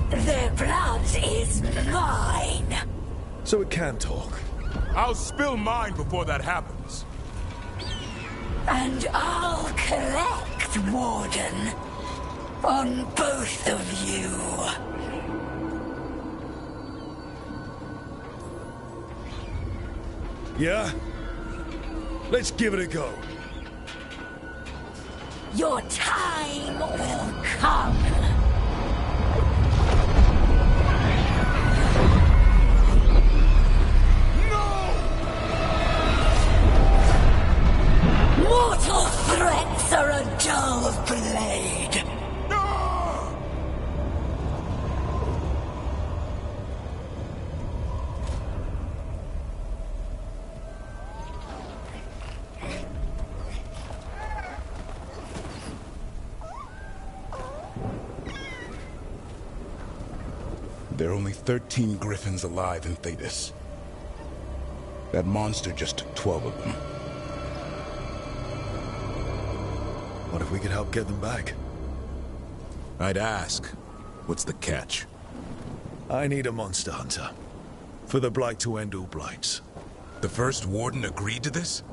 Their blood is mine. So it can talk. I'll spill mine before that happens. And I'll collect, Warden, on both of you. Yeah? Let's give it a go. Your time will come. Mortal threats are a dull blade. There are only 13 Griffins alive in Thedas. That monster just took 12 of them. What if we could help get them back? I'd ask, what's the catch? I need a monster hunter. For the Blight to end all blights. The first Warden agreed to this?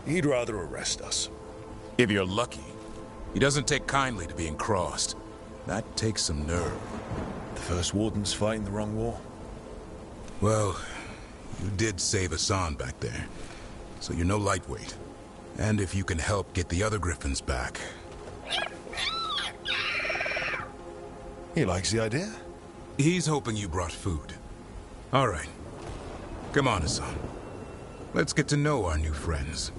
He'd rather arrest us. If you're lucky. He doesn't take kindly to being crossed. That takes some nerve. The first Warden's fighting the wrong war. Well, you did save Hassan back there, so you're no lightweight. And if you can help get the other Griffins back... He likes the idea. He's hoping you brought food. All right. Come on, Hassan. Let's get to know our new friends.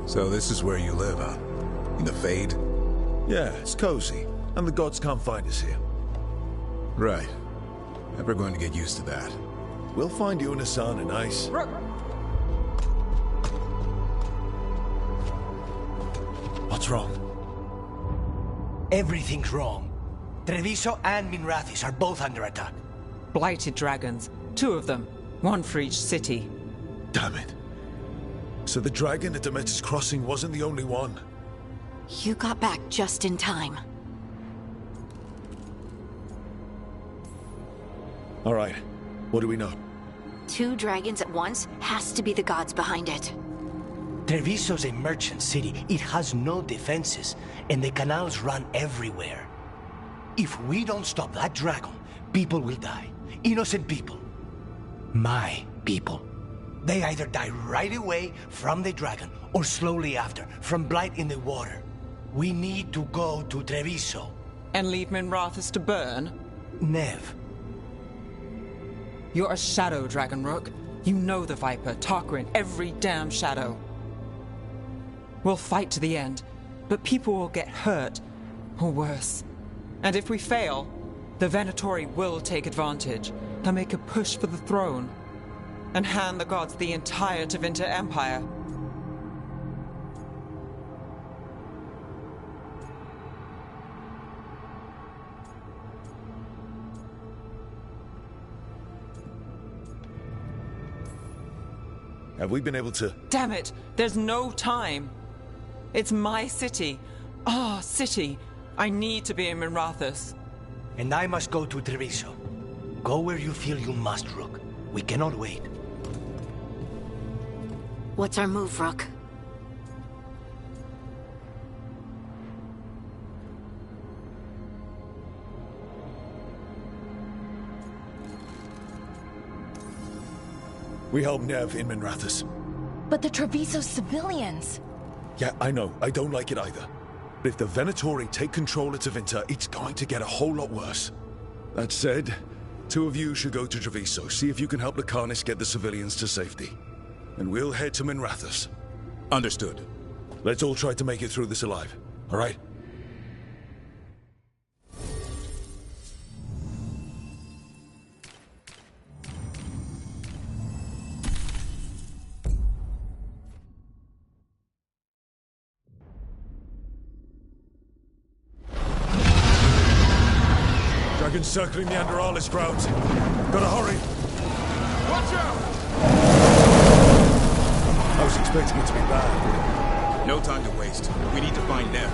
So this is where you live, huh? In the Fade? Yeah, it's cozy. And the gods can't find us here. Right. Never going to get used to that. We'll find you and Hassan a nice... What's wrong? Everything's wrong. Treviso and Minrathis are both under attack. Blighted dragons. 2 of them. 1 for each city. Damn it. So the dragon at Demeter's Crossing wasn't the only one. You got back just in time. All right. What do we know? 2 dragons at once has to be the gods behind it. Treviso's a merchant city. It has no defenses, and the canals run everywhere. If we don't stop that dragon, people will die. Innocent people. My people. They either die right away from the dragon, or slowly after, from blight in the water. We need to go to Treviso. And leave Minrathis to burn? Nev. You're a shadow, Dragon Rook. You know the Viper, Tarquin, every damn shadow. We'll fight to the end, but people will get hurt, or worse. And if we fail, the Venatori will take advantage. They'll make a push for the throne, and hand the gods the entire Tevinter Empire. Have we been able to... Damn it! There's no time! It's my city. Our city. I need to be in Minrathous. And I must go to Treviso. Go where you feel you must, Rook. We cannot wait. What's our move, Rook? We help Nev in Minrathous. But the Treviso civilians... Yeah, I know. I don't like it either. But if the Venatori take control of Tevinter, it's going to get a whole lot worse. That said, two of you should go to Treviso, see if you can help Lucanus get the civilians to safety. And we'll head to Minrathous. Understood. Let's all try to make it through this alive, all right? Dragons circling the Anderalis grounds. Gotta hurry. Watch out! I was expecting it to be bad. No time to waste. We need to find Nev.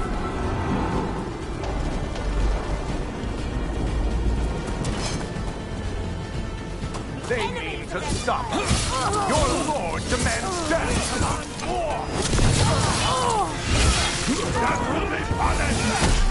They mean to stop us. Your lord demands death. War. That will be punished.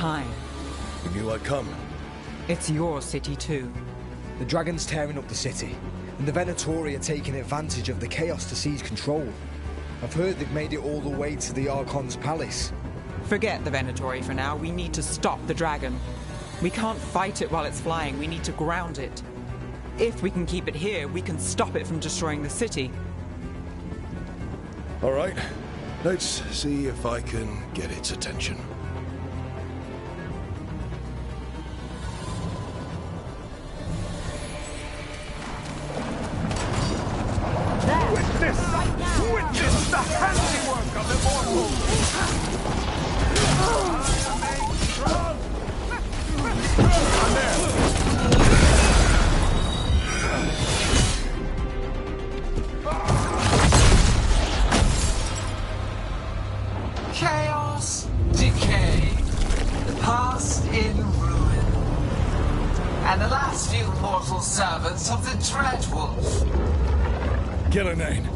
time. You knew I'd come. It's your city too. The dragon's tearing up the city, and the Venatori are taking advantage of the chaos to seize control. I've heard they've made it all the way to the Archon's palace. Forget the Venatori for now. We need to stop the dragon. We can't fight it while it's flying. We need to ground it. If we can keep it here, we can stop it from destroying the city. All right, let's see if I can get its attention. Witness the handiwork of immortals! Chaos, decay, the past in ruin, and the last few mortal servants of the Dreadwolf. Gillenane.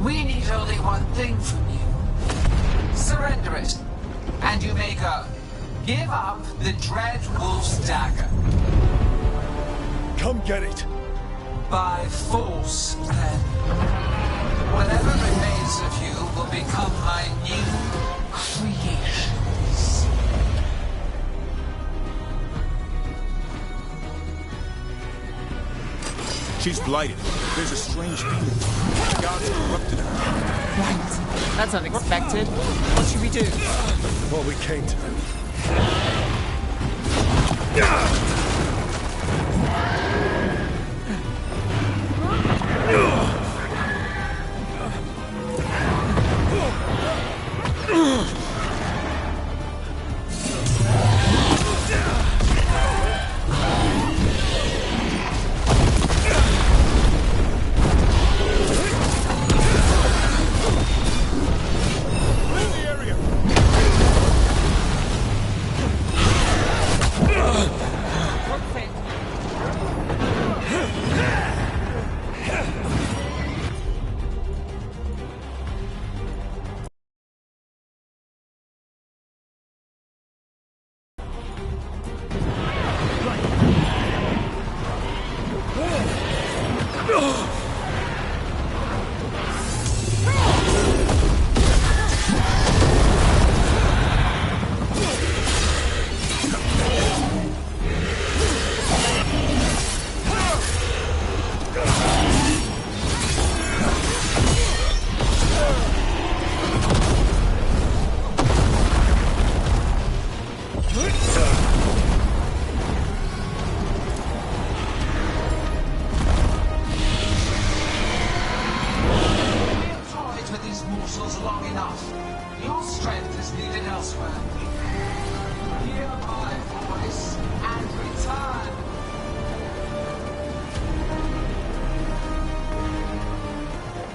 We need only one thing from you. Surrender it, and you may go. Give up the Dreadwolf's dagger. Come get it! By force, then. Whatever remains of you will become my new creations. She's blighted. There's a strange feeling. The gods corrupted her. Right. That's unexpected. What should we do? What we came to do.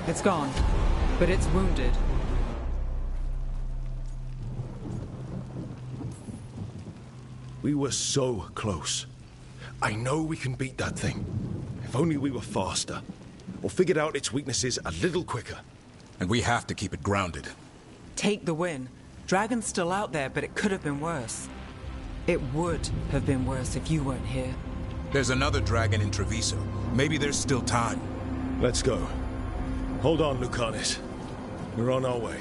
It's gone, but it's wounded. We were so close. I know we can beat that thing. If only we were faster. Or figured out its weaknesses a little quicker. And we have to keep it grounded. Take the win. Dragon's still out there, but it could have been worse. It would have been worse if you weren't here. There's another dragon in Treviso. Maybe there's still time. Let's go. Hold on, Lucanis. We're on our way.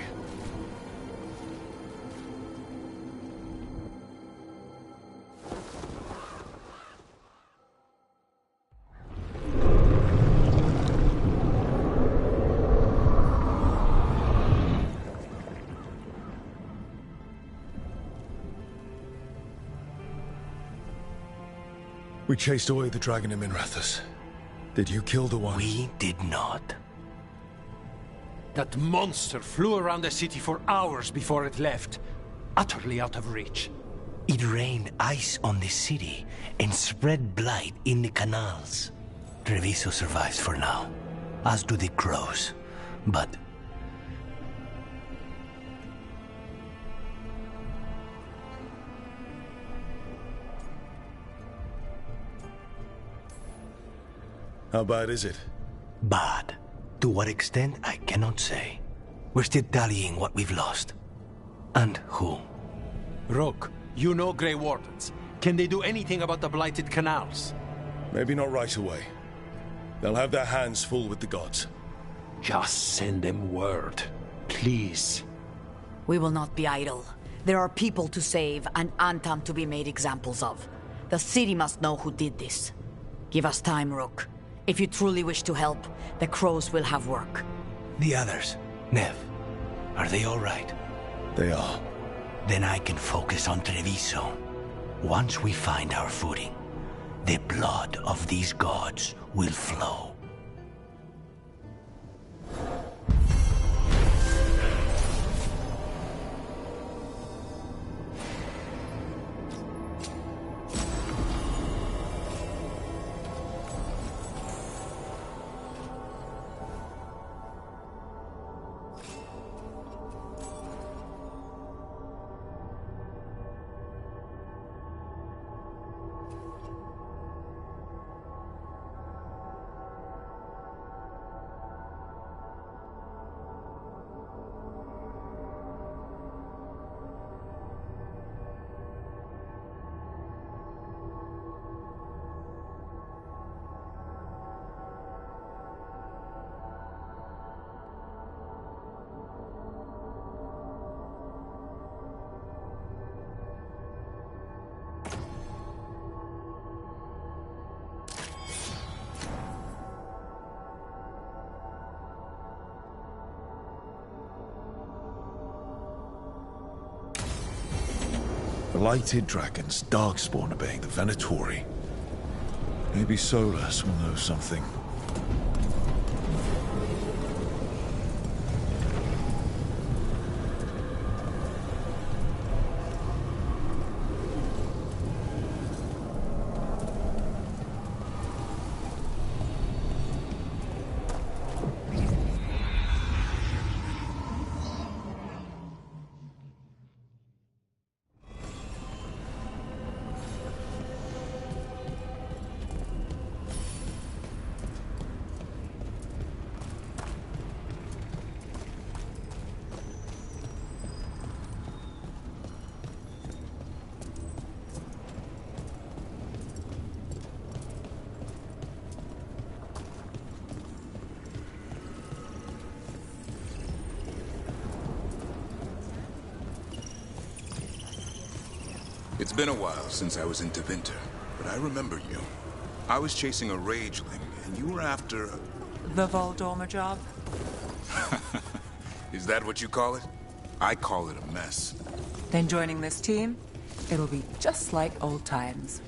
We chased away the dragon in Minrathous. Did you kill the one? We did not. That monster flew around the city for hours before it left, utterly out of reach. It rained ice on the city and spread blight in the canals. Treviso survives for now, as do the crows. But how bad is it? bad. To what extent, I cannot say. We're still tallying what we've lost. And who. Rook, You know Grey Wardens. Can they do anything about the blighted canals? Maybe not right away. They'll have their hands full with the gods. Just send them word. Please. We will not be idle. There are people to save and Antam to be made examples of. The city must know who did this. Give us time, Rook. If you truly wish to help, the Crows will have work. The others, Nev, are they all right? They are. Then I can focus on Treviso. Once we find our footing, the blood of these gods will flow. Blighted dragons, Darkspawn obeying the Venatori. Maybe Solas will know something. It's been a while since I was in Tevinter, but I remember you. I was chasing a rageling, and you were after... The Voldorma job? Is that what you call it? I call it a mess. Then joining this team, it'll be just like old times.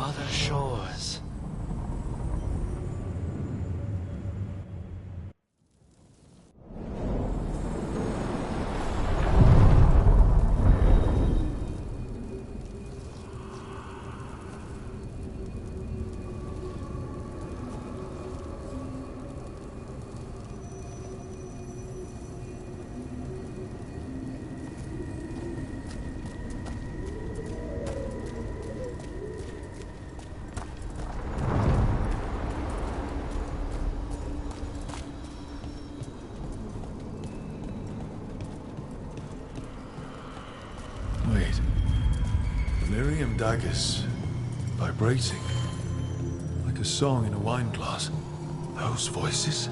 other shores. Wait. Lyrium daggers. Vibrating. Like a song in a wine glass. Those voices?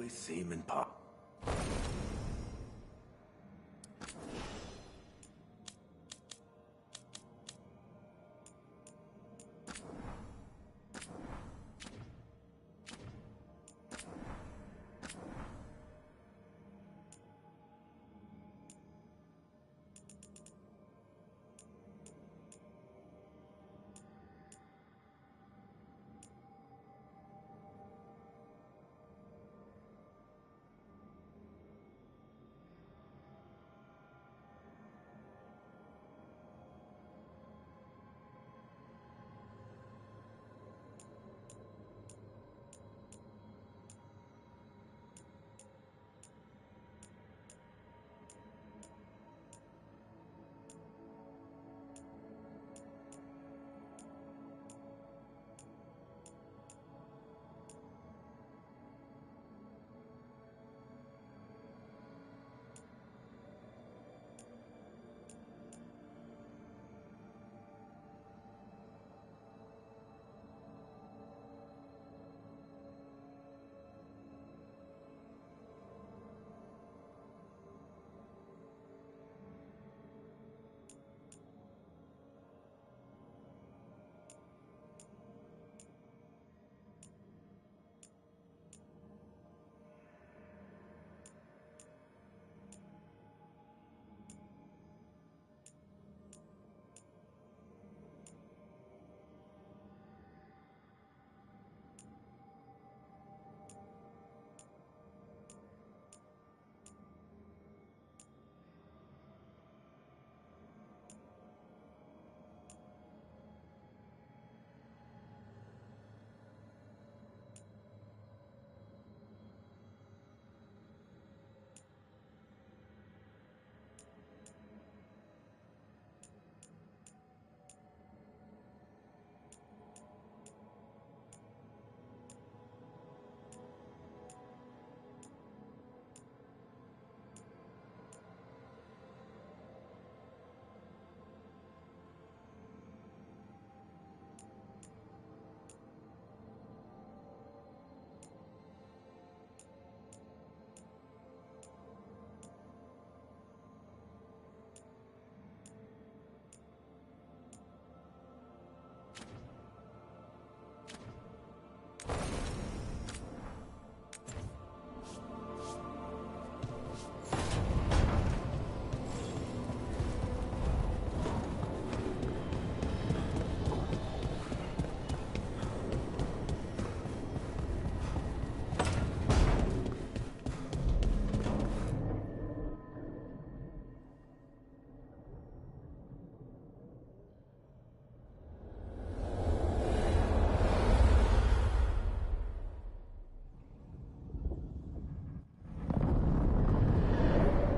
only seeming part.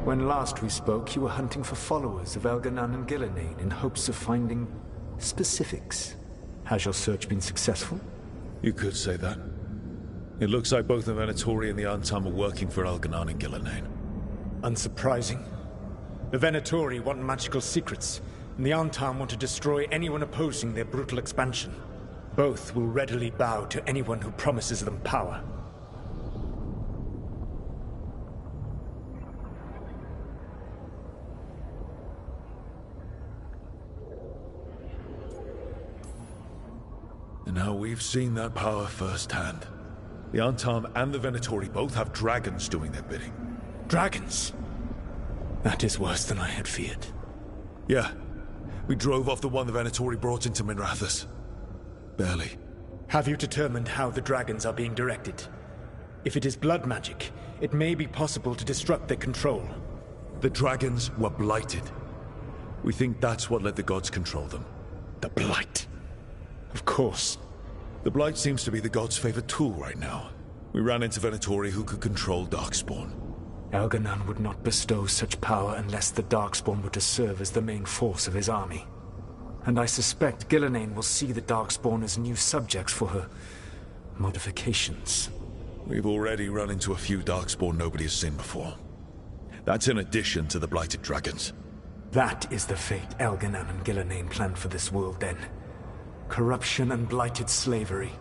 When last we spoke, you were hunting for followers of Elganan and Gillenane in hopes of finding specifics. Has your search been successful? You could say that. It looks like both the Venatori and the Antam are working for Elganan and Gillenane. Unsurprising. The Venatori want magical secrets, and the Antam want to destroy anyone opposing their brutal expansion. Both will readily bow to anyone who promises them power. And now we've seen that power firsthand. The Antam and the Venatori both have dragons doing their bidding. Dragons? That is worse than I had feared. Yeah. We drove off the one the Venatori brought into Minrathous. Barely. Have you determined how the dragons are being directed? If it is blood magic, it may be possible to disrupt their control. The dragons were blighted. We think that's what let the gods control them. The Blight? Of course. The Blight seems to be the gods' favorite tool right now. We ran into Venatori who could control Darkspawn. Elganan would not bestow such power unless the Darkspawn were to serve as the main force of his army. And I suspect Gillenane will see the Darkspawn as new subjects for her modifications. We've already run into a few Darkspawn nobody has seen before. That's in addition to the Blighted Dragons. That is the fate Elganan and Gillenane planned for this world then. Corruption and blighted slavery.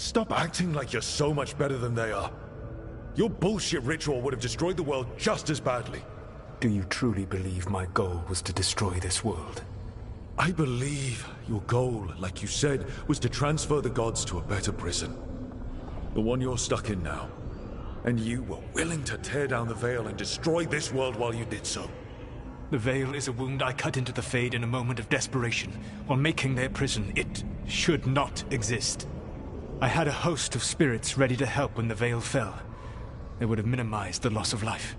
Stop acting like you're so much better than they are. Your bullshit ritual would have destroyed the world just as badly. Do you truly believe my goal was to destroy this world? I believe your goal, like you said, was to transfer the gods to a better prison. The one you're stuck in now. And you were willing to tear down the veil and destroy this world while you did so. The veil is a wound I cut into the Fade in a moment of desperation, while making their prison. It should not exist. I had a host of spirits ready to help when the veil fell. They would have minimized the loss of life.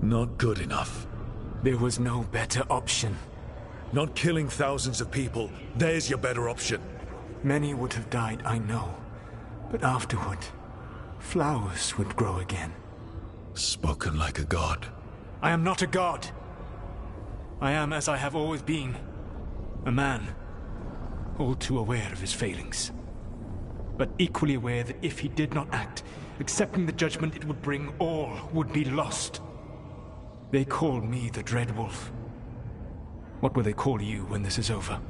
Not good enough. There was no better option. Not killing thousands of people. There's your better option. Many would have died, I know. But afterward, flowers would grow again. Spoken like a god. I am not a god. I am as I have always been. A man. All too aware of his failings. But equally aware that if he did not act, accepting the judgment it would bring, all would be lost. They called me the Dread Wolf. What will they call you when this is over?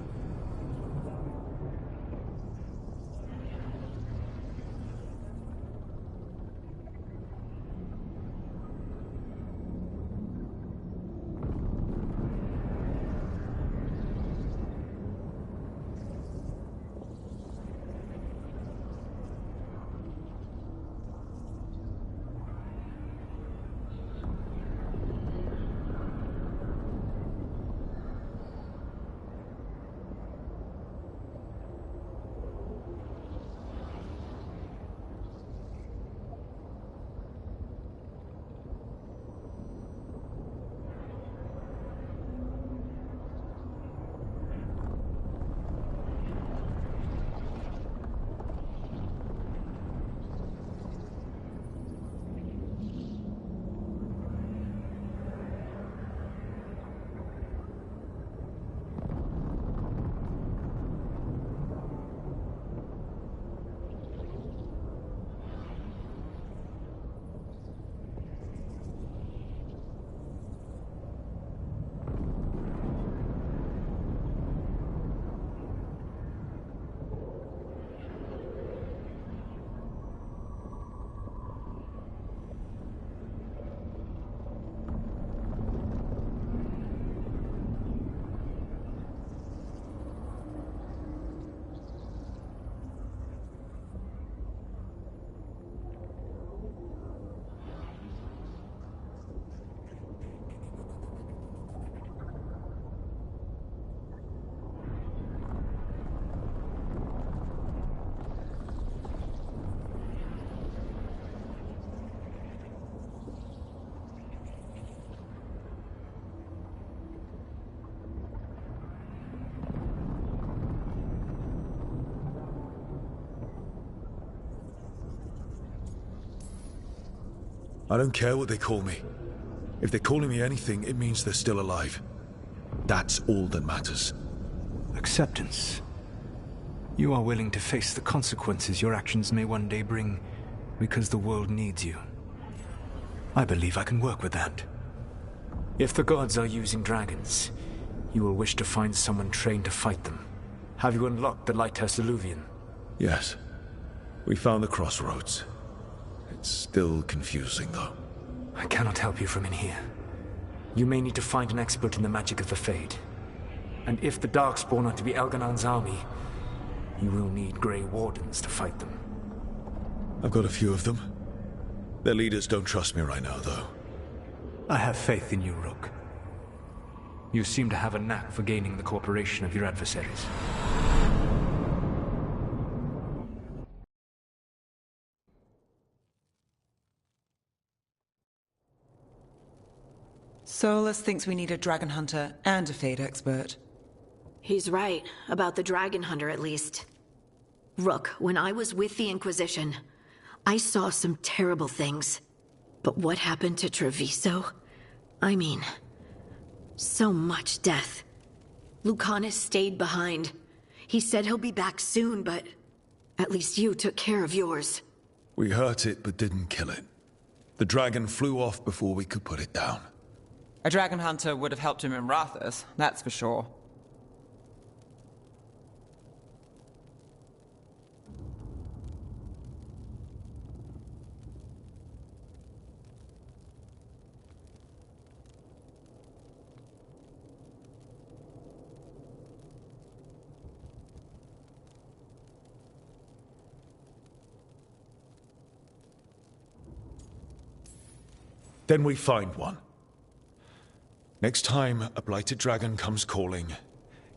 I don't care what they call me. If they're calling me anything, it means they're still alive. That's all that matters. Acceptance. You are willing to face the consequences your actions may one day bring, because the world needs you. I believe I can work with that. If the gods are using dragons, you will wish to find someone trained to fight them. Have you unlocked the Lighthouse Illuvian? Yes. We found the crossroads. It's still confusing, though. I cannot help you from in here. You may need to find an expert in the magic of the Fade. And if the Darkspawn are to be Elganon's army, you will need Grey Wardens to fight them. I've got a few of them. Their leaders don't trust me right now, though. I have faith in you, Rook. You seem to have a knack for gaining the cooperation of your adversaries. Solus thinks we need a dragon hunter and a Fade expert. He's right, about the dragon hunter at least. Rook, when I was with the Inquisition, I saw some terrible things. But what happened to Treviso? I mean, so much death. Lucanus stayed behind. He said he'll be back soon, but at least you took care of yours. We hurt it, but didn't kill it. The dragon flew off before we could put it down. A dragon hunter would have helped him in Rathas, that's for sure. Then we find one. Next time a blighted dragon comes calling,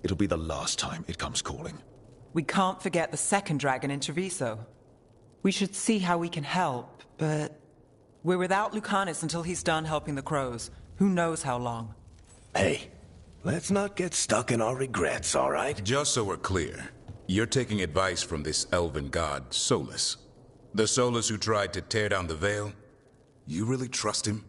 it'll be the last time it comes calling. We can't forget the second dragon in Treviso. We should see how we can help, but we're without Lucanus until he's done helping the crows. Who knows how long? Hey, let's not get stuck in our regrets, all right? Just so we're clear, you're taking advice from this elven god, Solus. The Solus who tried to tear down the Veil? You really trust him?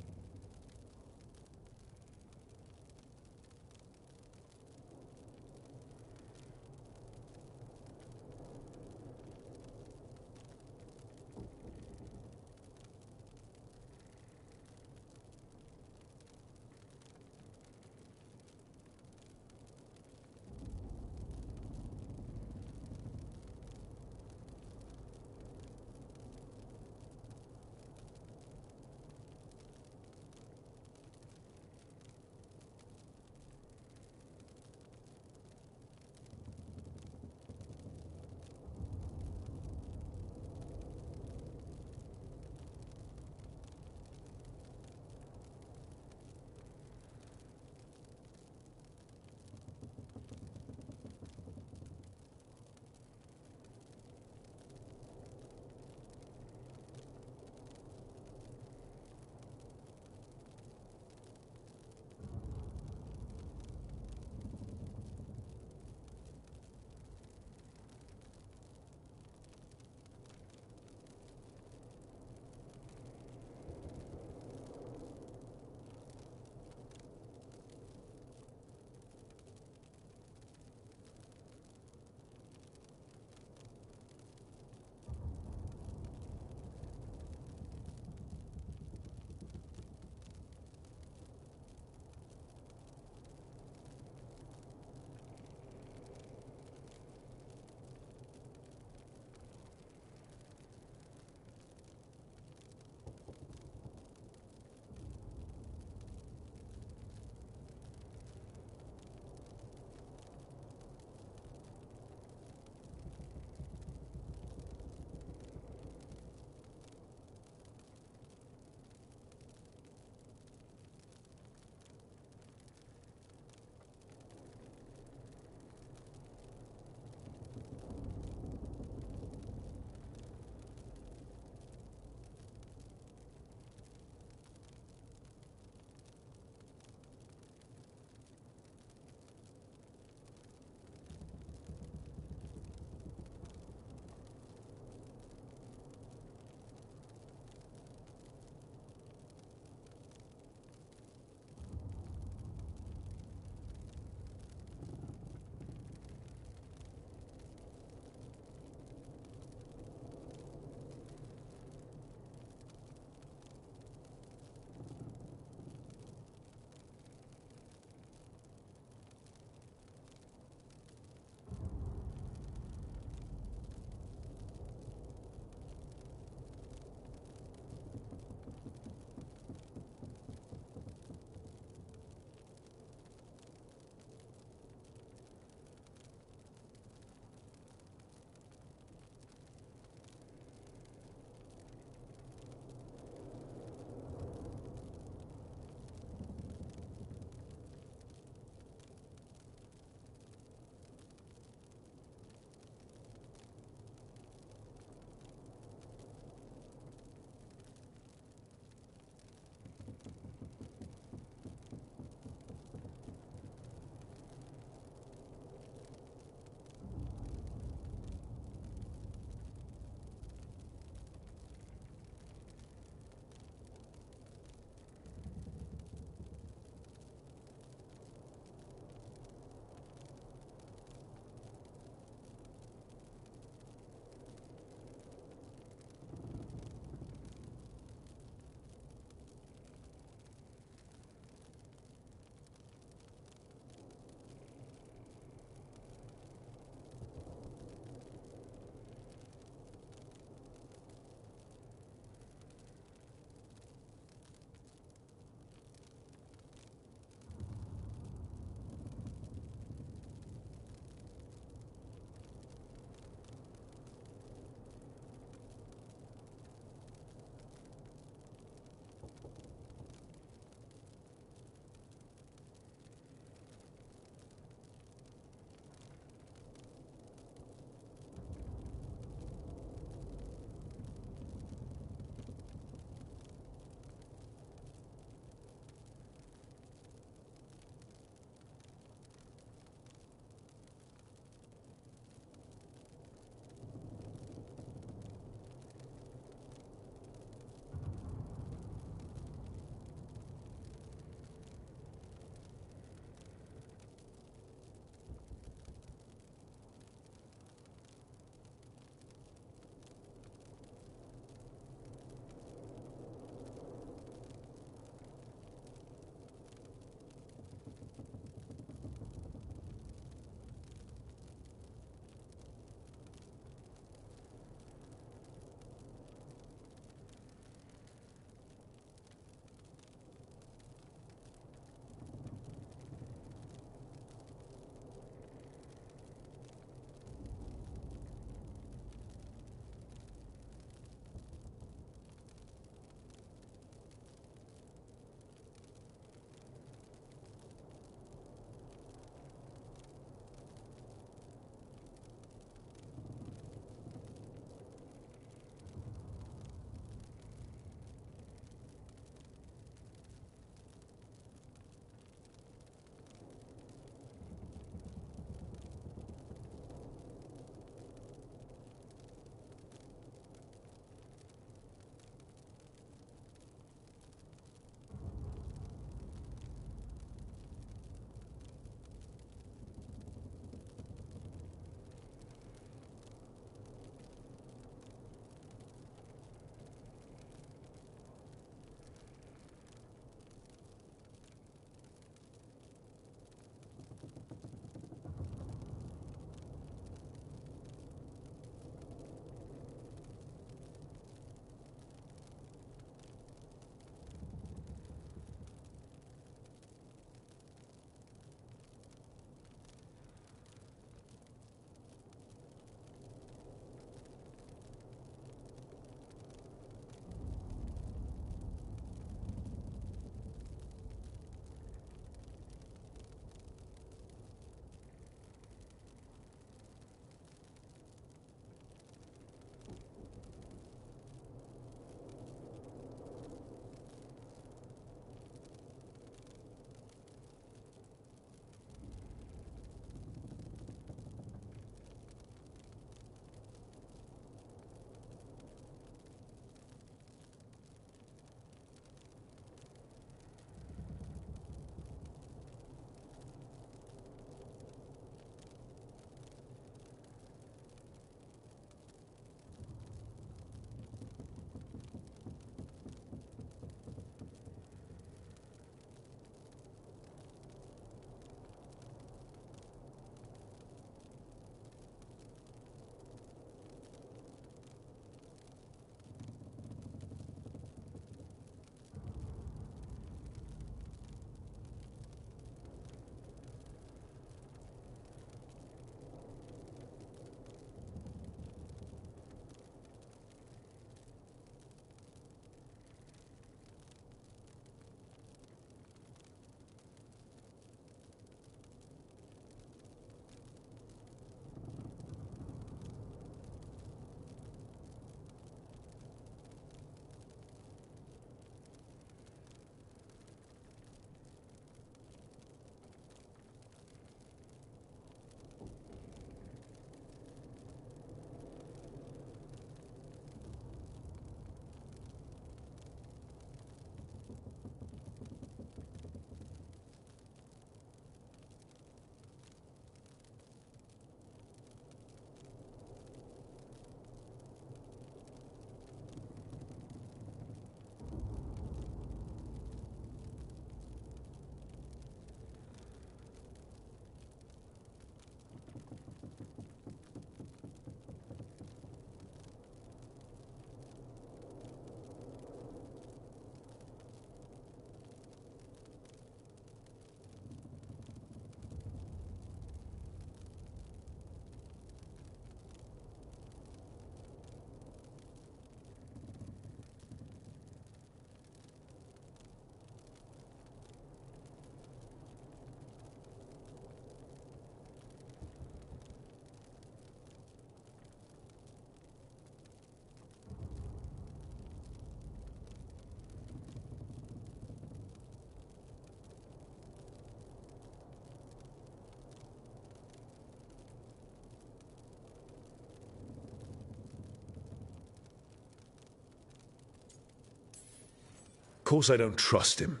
course I don't trust him.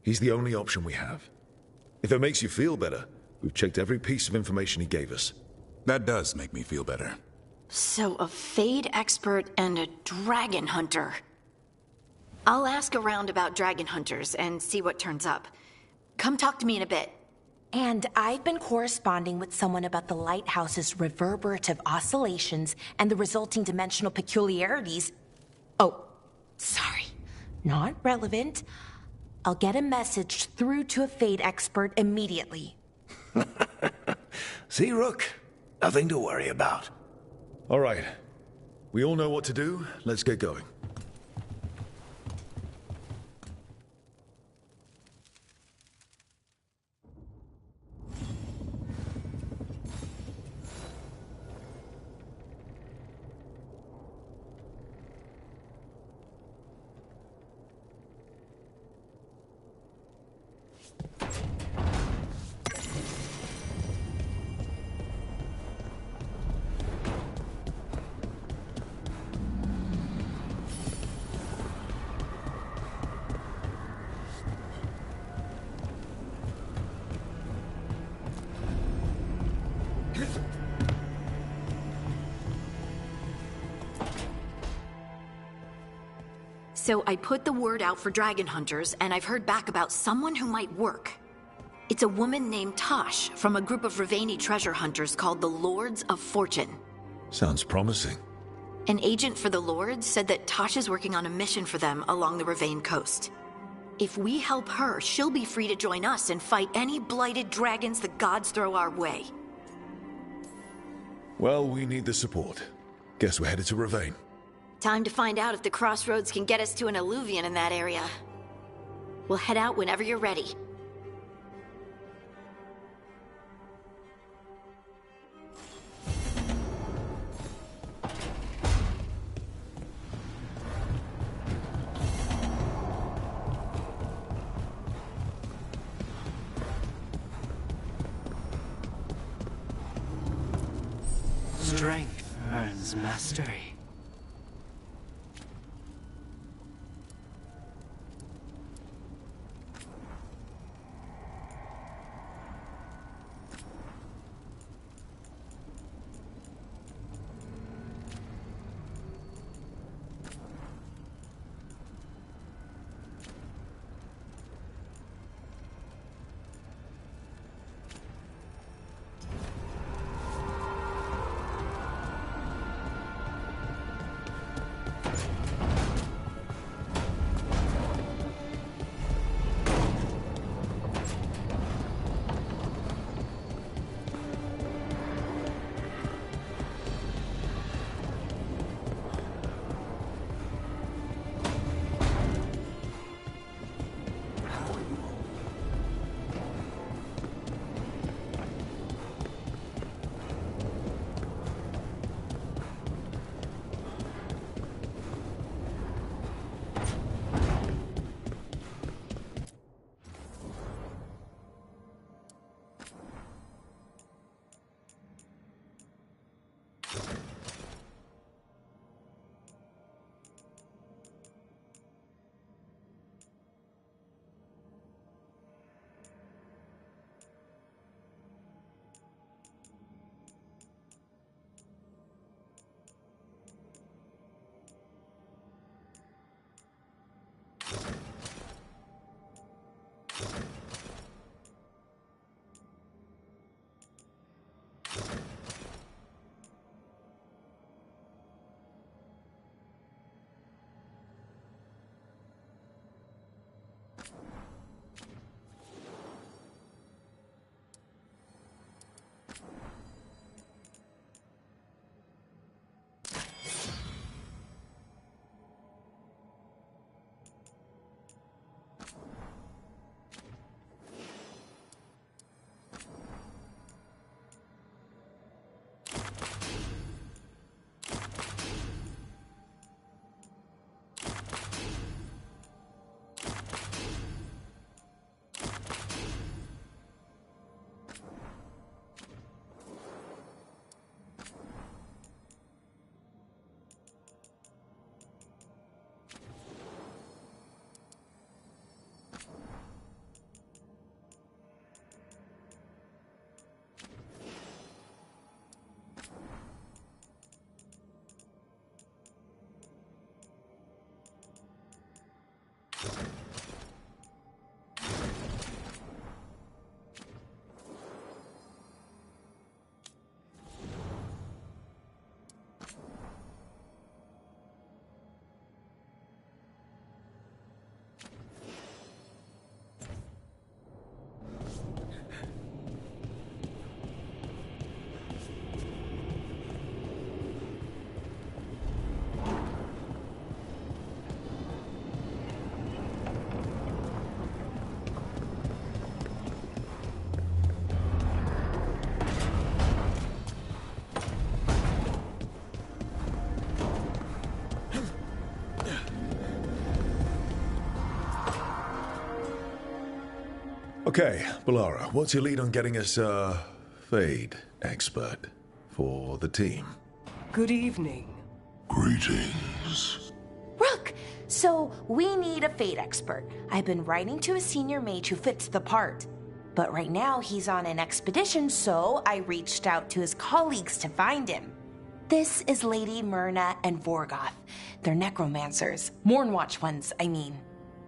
He's the only option we have. If it makes you feel better, we've checked every piece of information he gave us. That does make me feel better. So, a Fade expert and a dragon hunter. I'll ask around about dragon hunters and see what turns up. Come talk to me in a bit. And I've been corresponding with someone about the lighthouse's reverberative oscillations and the resulting dimensional peculiarities. Oh, sorry. Not relevant. I'll get a message through to a Fade expert immediately. See, Rook? Nothing to worry about. All right. We all know what to do. Let's get going. So I put the word out for dragon hunters, and I've heard back about someone who might work. It's a woman named Tosh from a group of Rivaini treasure hunters called the Lords of Fortune. Sounds promising. An agent for the Lords said that Tosh is working on a mission for them along the Rivain coast. If we help her, she'll be free to join us and fight any blighted dragons the gods throw our way. Well, we need the support. Guess we're headed to Rivain. Time to find out if the crossroads can get us to an Eluvian in that area. We'll head out whenever you're ready. Strength earns mastery. Okay, Balara, what's your lead on getting us a Fade expert for the team? Good evening. Greetings. Rook, so we need a Fade expert. I've been writing to a senior mage who fits the part. But right now he's on an expedition, so I reached out to his colleagues to find him. This is Lady Myrna and Vorgoth. They're necromancers. Mournwatch ones, I mean.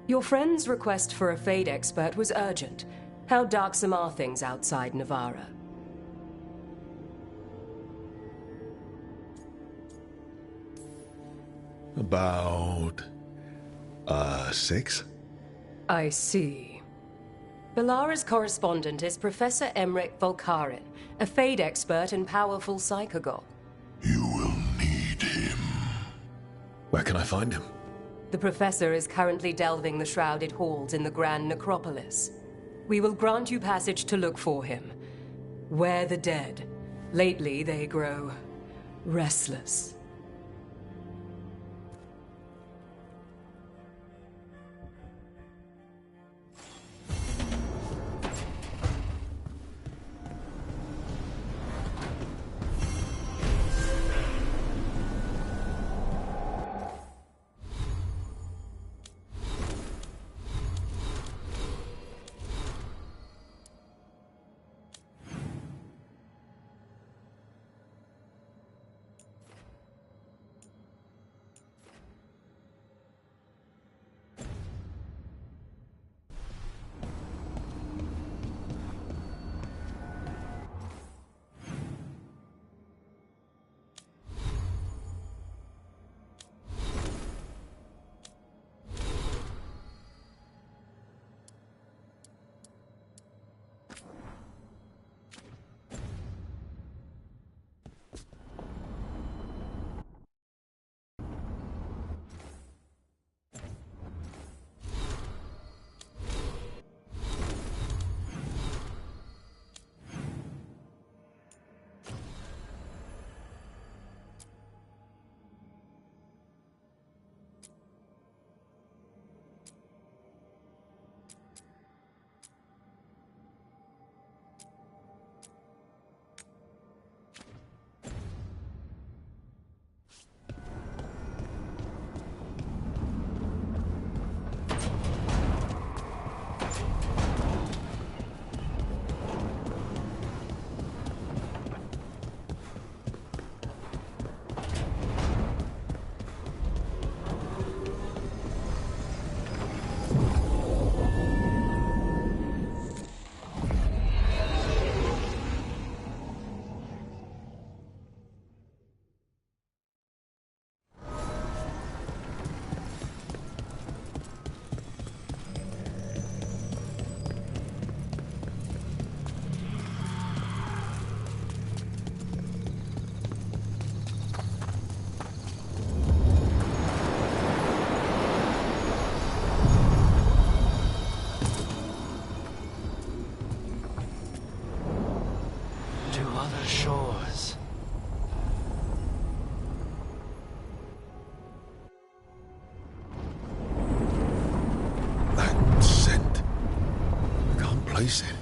Your friend's request for a Fade expert was urgent. How darksome are things outside Navarra? About... 6? I see. Balara's correspondent is Professor Emmerich Volkaren, a Fade expert and powerful psychogol. Where can I find him? The Professor is currently delving the shrouded halls in the Grand Necropolis. We will grant you passage to look for him. Where the dead. Lately they grow restless. Shores. That scent. I can't place it.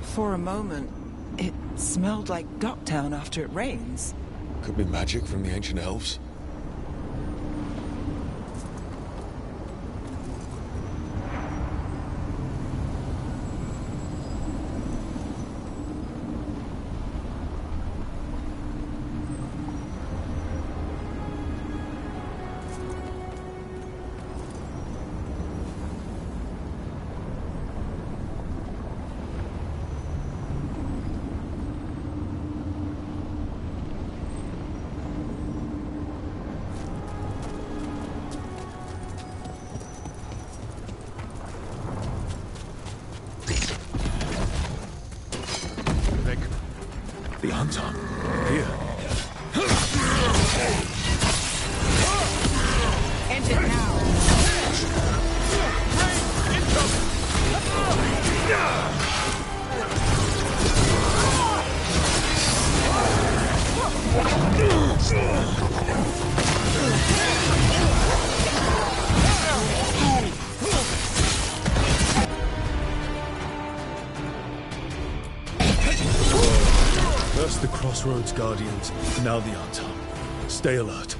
For a moment, it smelled like Ducktown after it rains. Could be magic from the ancient elves. The Anton. Here. End it now. Crossroads Guardians, now the Antam. Stay alert.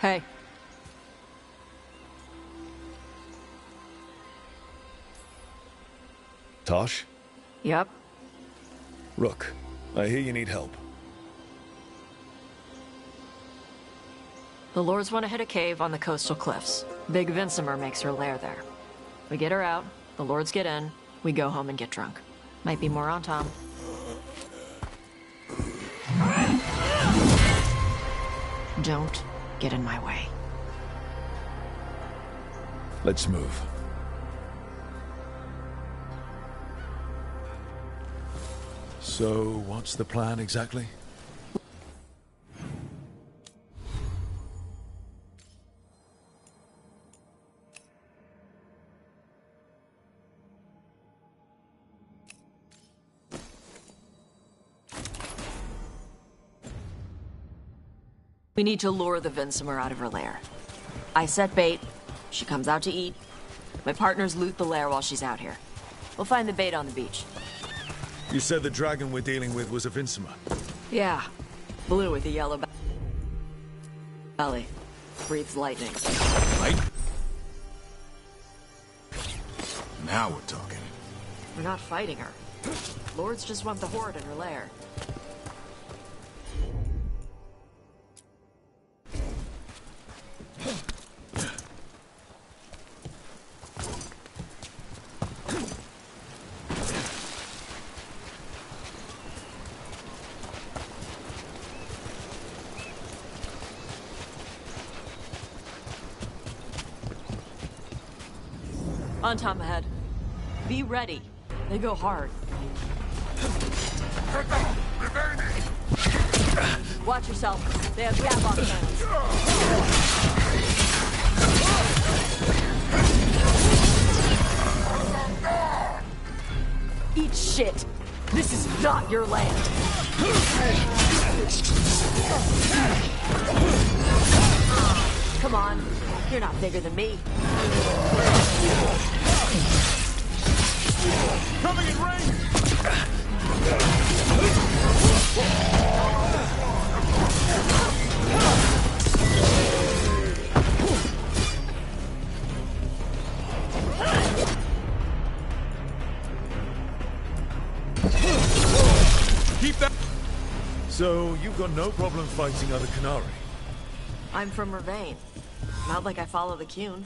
Hey. Tosh? Yep. Rook, I hear you need help. The Lords want to hit a cave on the coastal cliffs. Big Vinsimer makes her lair there. We get her out, the Lords get in, we go home and get drunk. Might be more on Tom. Don't get in my way. Let's move. So, what's the plan exactly? We need to lure the Vinsimer out of her lair. I set bait, she comes out to eat. My partners loot the lair while she's out here. We'll find the bait on the beach. You said the dragon we're dealing with was a Vinsimer. Yeah, blue with a yellow belly. Breathes lightning. Light? Now we're talking. We're not fighting her. Lords just want the horde in her lair. On Tom ahead. Be ready. They go hard. Watch yourself. They have Gavok cannons. Eat shit. This is not your land. Come on. You're not bigger than me. Coming in range! Keep that. So, you've got no problem fighting other Qunari? I'm from Mervain. Not like I follow the Qun.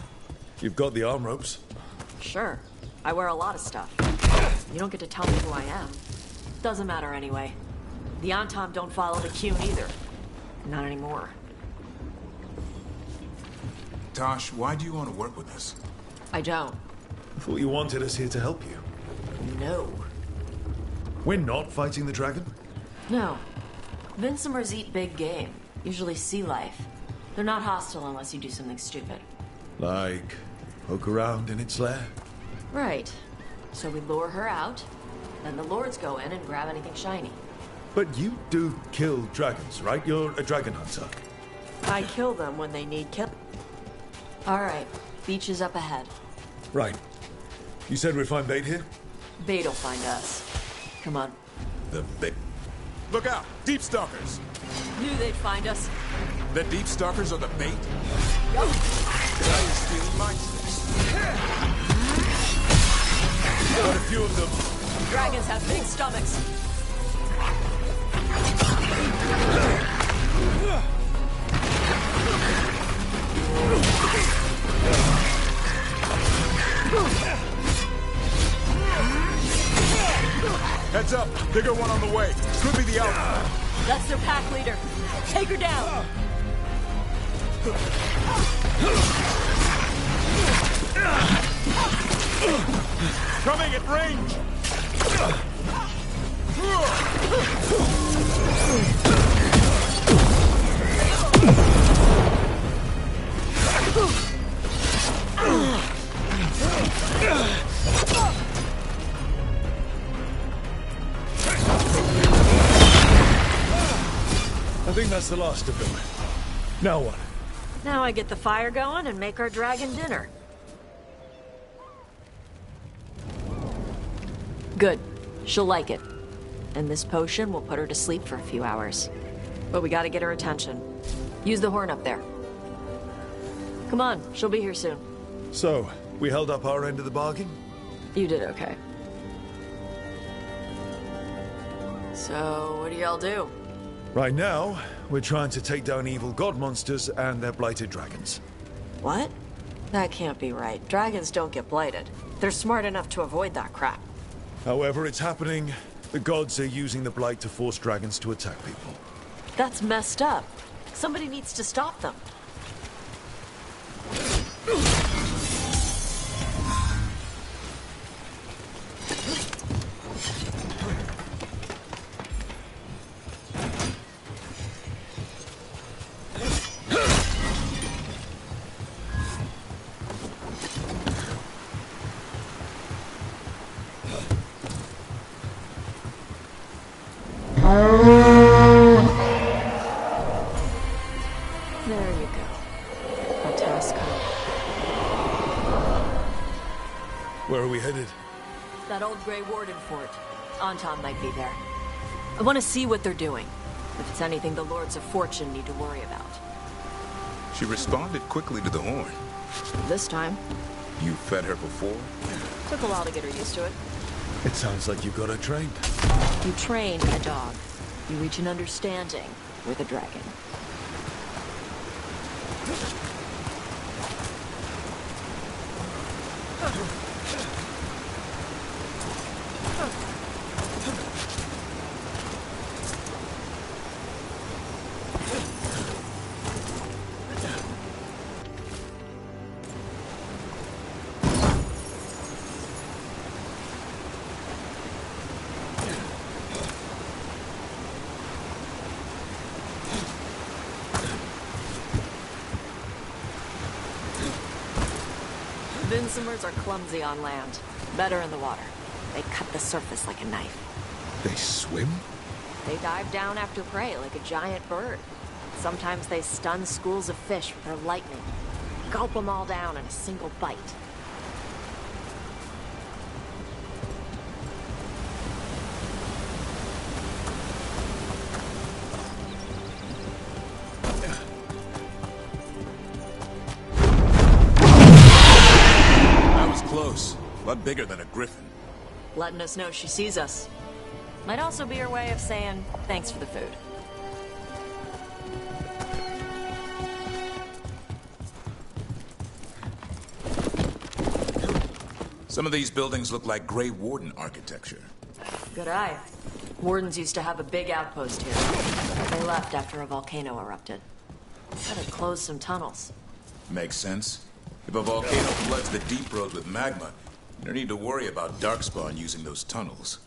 You've got the arm ropes. Sure. I wear a lot of stuff. You don't get to tell me who I am. Doesn't matter anyway. The Antam don't follow the Qun either. Not anymore. Tosh, why do you want to work with us? I don't. I thought you wanted us here to help you. No. We're not fighting the dragon? No. Vinsimers eat big game. Usually sea life. They're not hostile unless you do something stupid. Like, poke around in its lair? Right. So we lure her out, then the Lords go in and grab anything shiny. But you do kill dragons, right? You're a dragon hunter. I kill them when they need kill. Alright, beach is up ahead. Right. You said we'd find bait here? Bait'll find us. Come on. The bait. Look out! Deep Stalkers! Knew they'd find us. The Deep Stalkers are the bait? Yup. Now you're stealing my sticks. Got a few of them. Dragons have big stomachs. Heads up! Bigger one on the way. Could be the Alpha. That's their pack leader. Take her down! Coming at range! I think that's the last of them. Now what? Now I get the fire going and make our dragon dinner. Good. She'll like it. And this potion will put her to sleep for a few hours. But we gotta get her attention. Use the horn up there. Come on, she'll be here soon. So, we held up our end of the bargain? You did okay. So, what do y'all do? Right now, we're trying to take down evil god monsters and their blighted dragons. What? That can't be right. Dragons don't get blighted. They're smart enough to avoid that crap. However, it's happening. The gods are using the blight to force dragons to attack people. That's messed up. Somebody needs to stop them. There you go. A task. Where are we headed? That old Grey Warden fort. Anton might be there. I want to see what they're doing. If it's anything the Lords of Fortune need to worry about. She responded quickly to the horn. This time. You fed her before? Took a while to get her used to it. It sounds like you got her trained. You train a dog. You reach an understanding with a dragon. Vincimers are clumsy on land, better in the water. They cut the surface like a knife. They swim? They dive down after prey like a giant bird. Sometimes they stun schools of fish with their lightning. Gulp them all down in a single bite. Close. A lot bigger than a griffin. Letting us know she sees us. Might also be her way of saying thanks for the food. Some of these buildings look like Grey Warden architecture. Good eye. Wardens used to have a big outpost here. They left after a volcano erupted. Had to close some tunnels. Makes sense. If a volcano floods the deep road with magma, you don't need to worry about Darkspawn using those tunnels.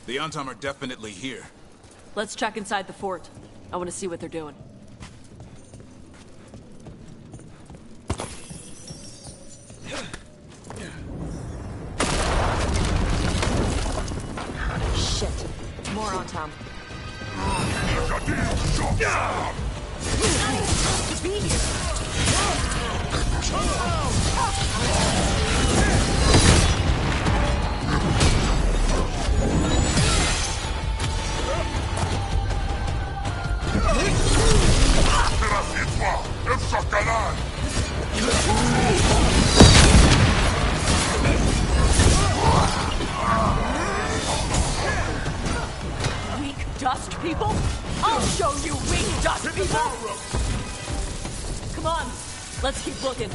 The Antam are definitely here. Let's check inside the fort. I want to see what they're doing. Shit. More Antam. To be here. Weak dust people? I'll show you weak dust people! Come on, let's keep looking.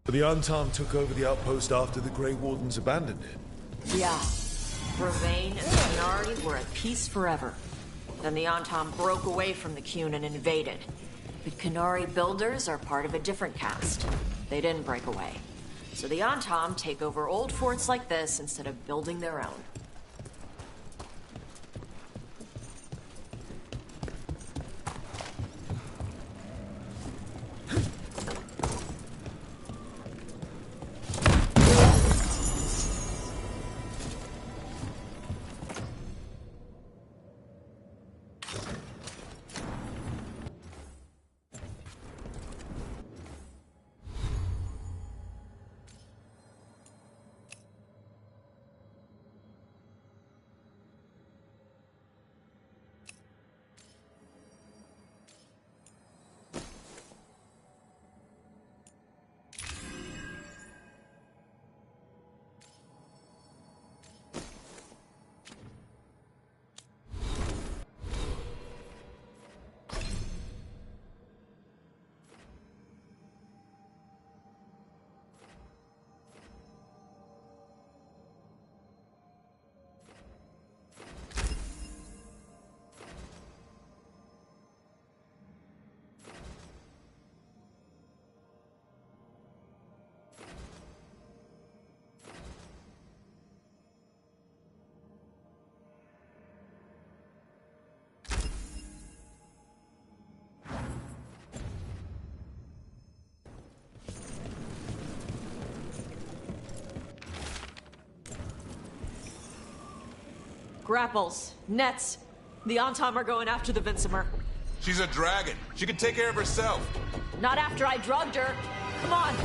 The Antam took over the outpost after the Grey Wardens abandoned it. Yeah. Bravain and Qunari were at peace forever. Then the Antam broke away from the Qun and invaded. But Qunari builders are part of a different caste. They didn't break away. So the Antam take over old forts like this instead of building their own. Grapples, nets. The Antam are going after the Vinsimer. She's a dragon. She can take care of herself. Not after I drugged her. Come on.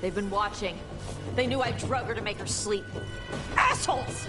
They've been watching. They knew I drug her to make her sleep. Assholes!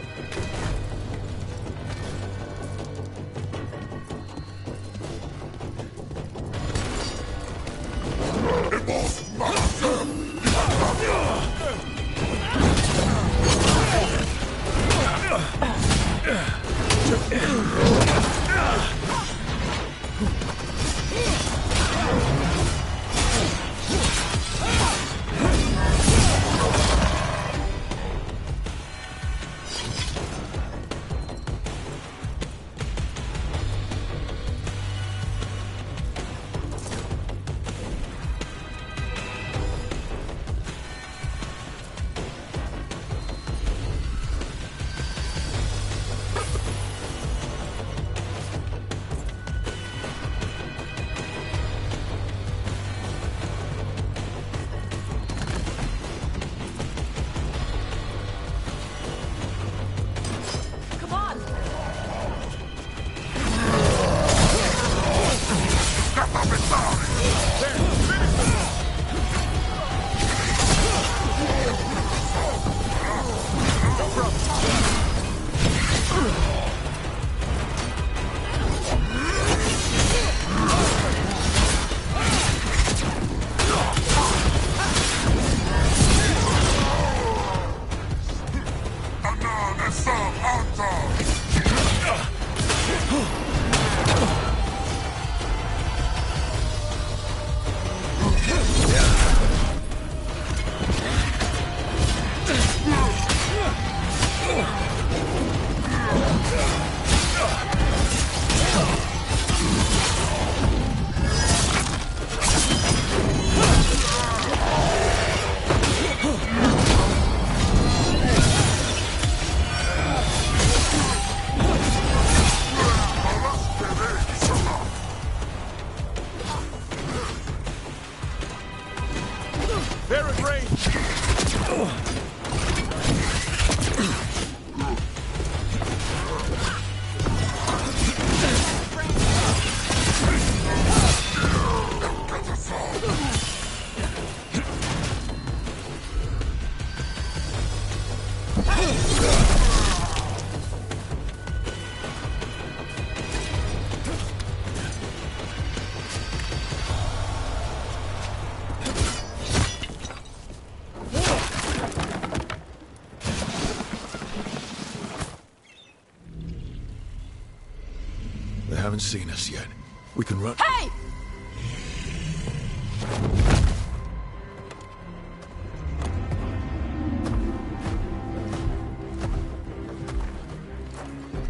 They haven't seen us yet. We can run. Hey!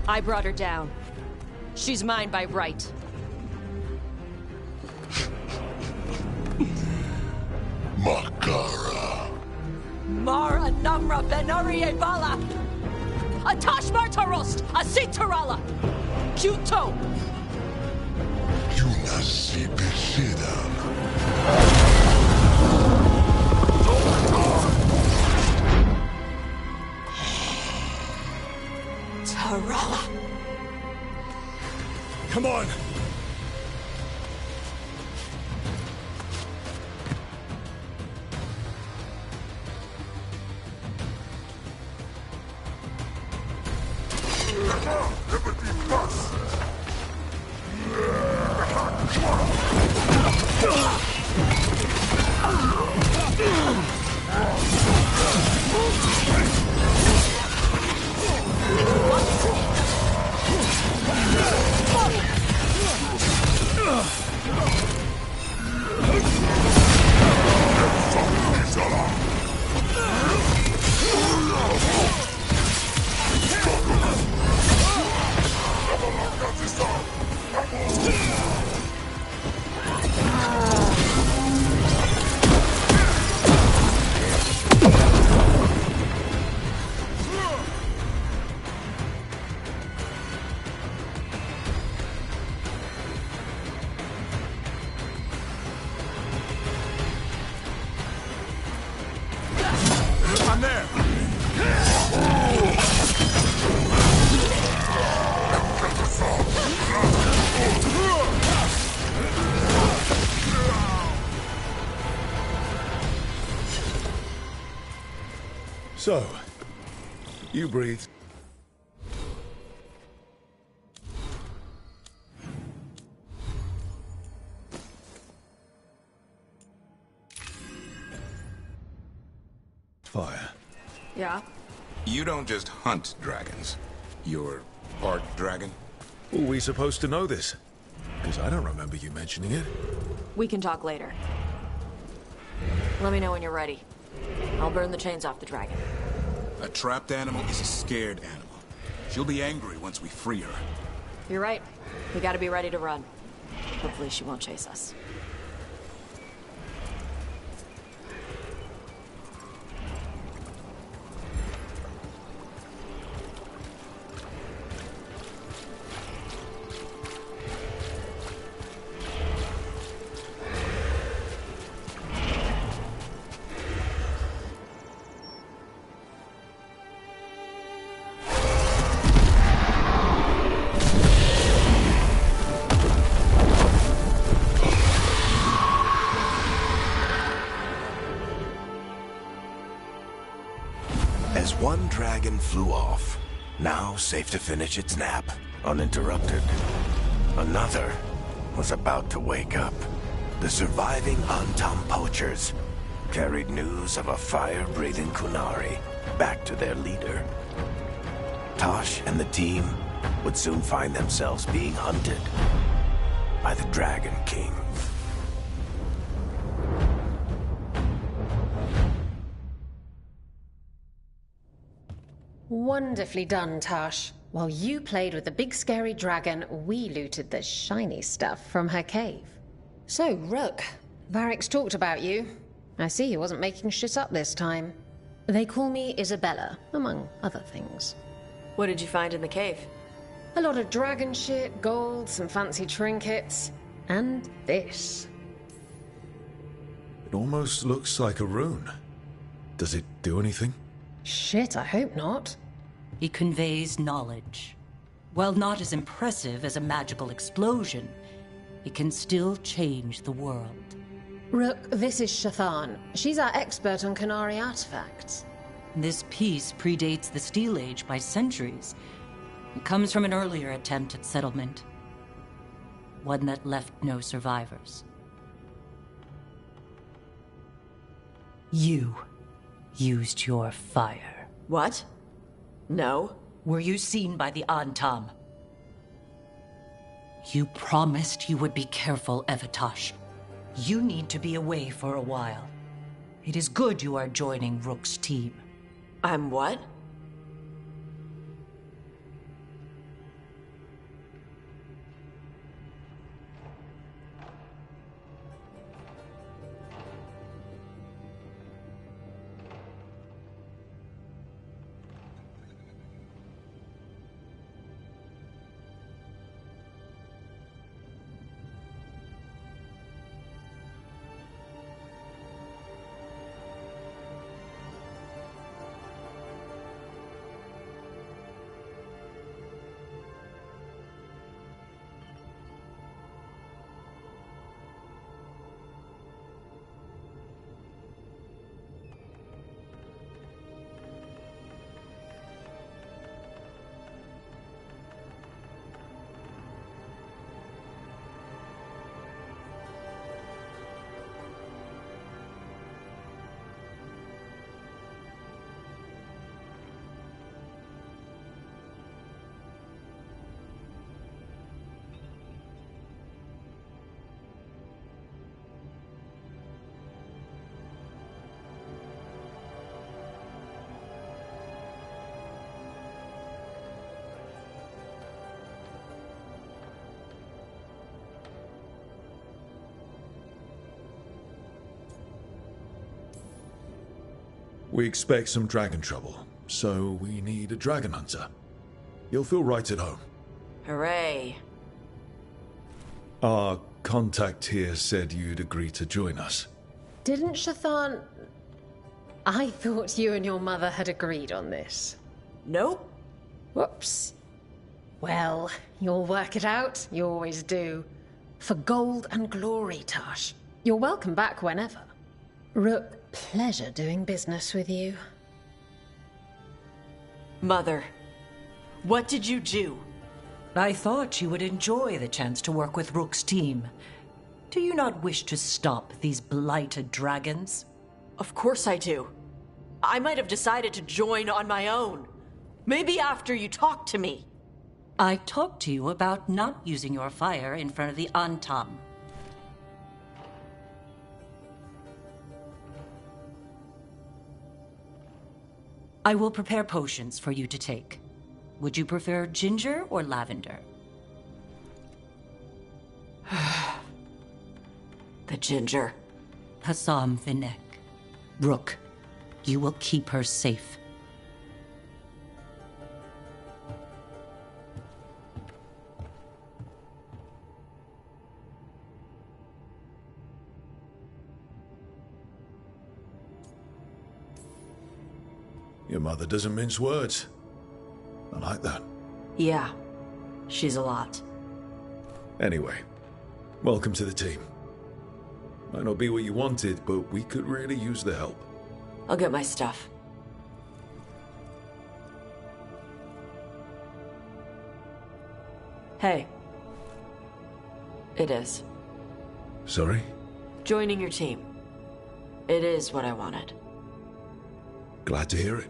I brought her down. She's mine by right. Makara. Mara Namra Benarie Bala! Atash Martarost! Asitarala! Kyuto! Yunasi Besidan. Tarala! Come on! I'm there! So, you breathe. Fire. Yeah? You don't just hunt dragons. You're part dragon? Were we supposed to know this? Because I don't remember you mentioning it. We can talk later. Let me know when you're ready. I'll burn the chains off the dragon. A trapped animal is a scared animal. She'll be angry once we free her. You're right. We gotta be ready to run. Hopefully she won't chase us. As one dragon flew off, now safe to finish its nap, uninterrupted, another was about to wake up. The surviving Antam poachers carried news of a fire-breathing Qunari back to their leader. Tosh and the team would soon find themselves being hunted by the Dragon King. Wonderfully done, Tosh. While you played with the big scary dragon, we looted the shiny stuff from her cave. So, Rook, Varric's talked about you. I see he wasn't making shit up this time. They call me Isabella, among other things. What did you find in the cave? A lot of dragon shit, gold, some fancy trinkets, and this. It almost looks like a rune. Does it do anything? Shit, I hope not. It conveys knowledge. While not as impressive as a magical explosion, it can still change the world. Rook, this is Shathan. She's our expert on Qunari artifacts. This piece predates the Steel Age by centuries. It comes from an earlier attempt at settlement. One that left no survivors. You used your fire. What? No. Were you seen by the Antam? You promised you would be careful, Evatosh. You need to be away for a while. It is good you are joining Rook's team. I'm what? We expect some dragon trouble, so we need a dragon hunter. You'll feel right at home. Hooray. Our contact here said you'd agree to join us. Didn't Shathan... I thought you and your mother had agreed on this. Nope. Whoops. Well, you'll work it out. You always do. For gold and glory, Tosh. You're welcome back whenever. Rook, pleasure doing business with you. Mother, what did you do? I thought you would enjoy the chance to work with Rook's team. Do you not wish to stop these blighted dragons? Of course I do. I might have decided to join on my own. Maybe after you talked to me. I talked to you about not using your fire in front of the Antam. I will prepare potions for you to take. Would you prefer ginger or lavender? The ginger. Hassam Vinek. Rook, you will keep her safe. Your mother doesn't mince words. I like that. Yeah, she's a lot. Anyway, welcome to the team. Might not be what you wanted, but we could really use the help. I'll get my stuff. Hey. It is. Sorry? Joining your team. It is what I wanted. Glad to hear it.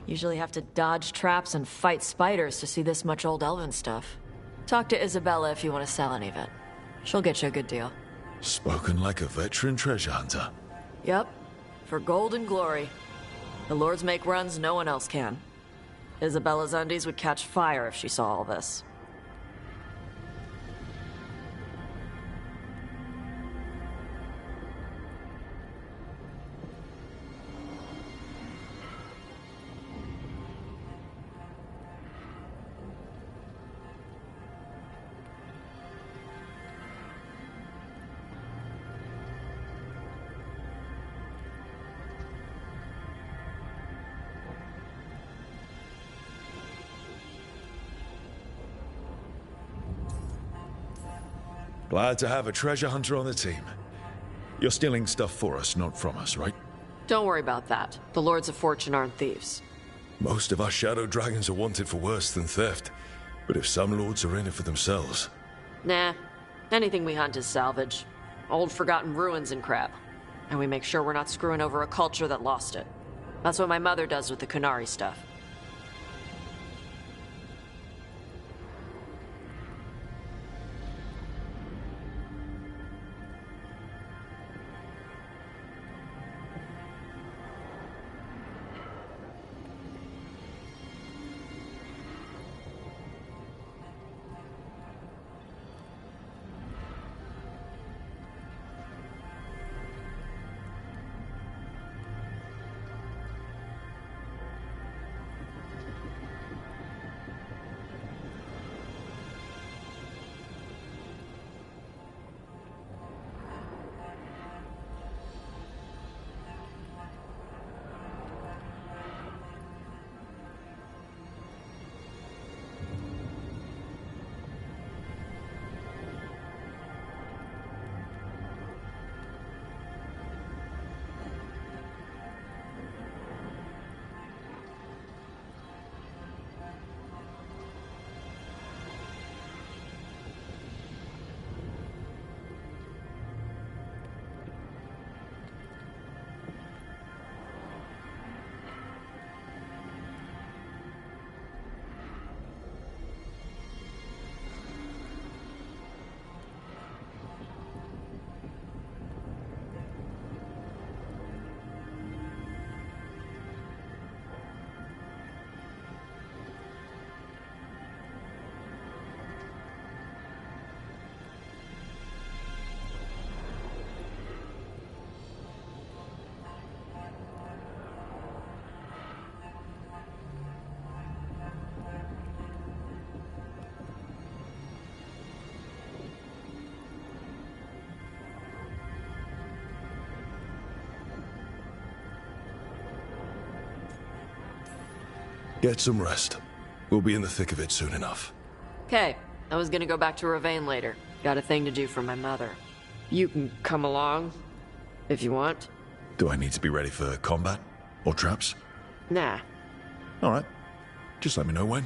Usually have to dodge traps and fight spiders to see this much old elven stuff. Talk to Isabella if you want to sell any of it. She'll get you a good deal. Spoken like a veteran treasure hunter. Yep. For gold and glory. The lords make runs no one else can. Isabella's undies would catch fire if she saw all this. Glad to have a treasure hunter on the team. You're stealing stuff for us, not from us, right? Don't worry about that. The Lords of Fortune aren't thieves. Most of us shadow dragons are wanted for worse than theft. But if some lords are in it for themselves... Nah. Anything we hunt is salvage. Old forgotten ruins and crap. And we make sure we're not screwing over a culture that lost it. That's what my mother does with the Qunari stuff. Get some rest. We'll be in the thick of it soon enough. Okay, I was gonna go back to Ravane later. Got a thing to do for my mother. You can come along, if you want. Do I need to be ready for combat? Or traps? Nah. Alright. Just let me know when.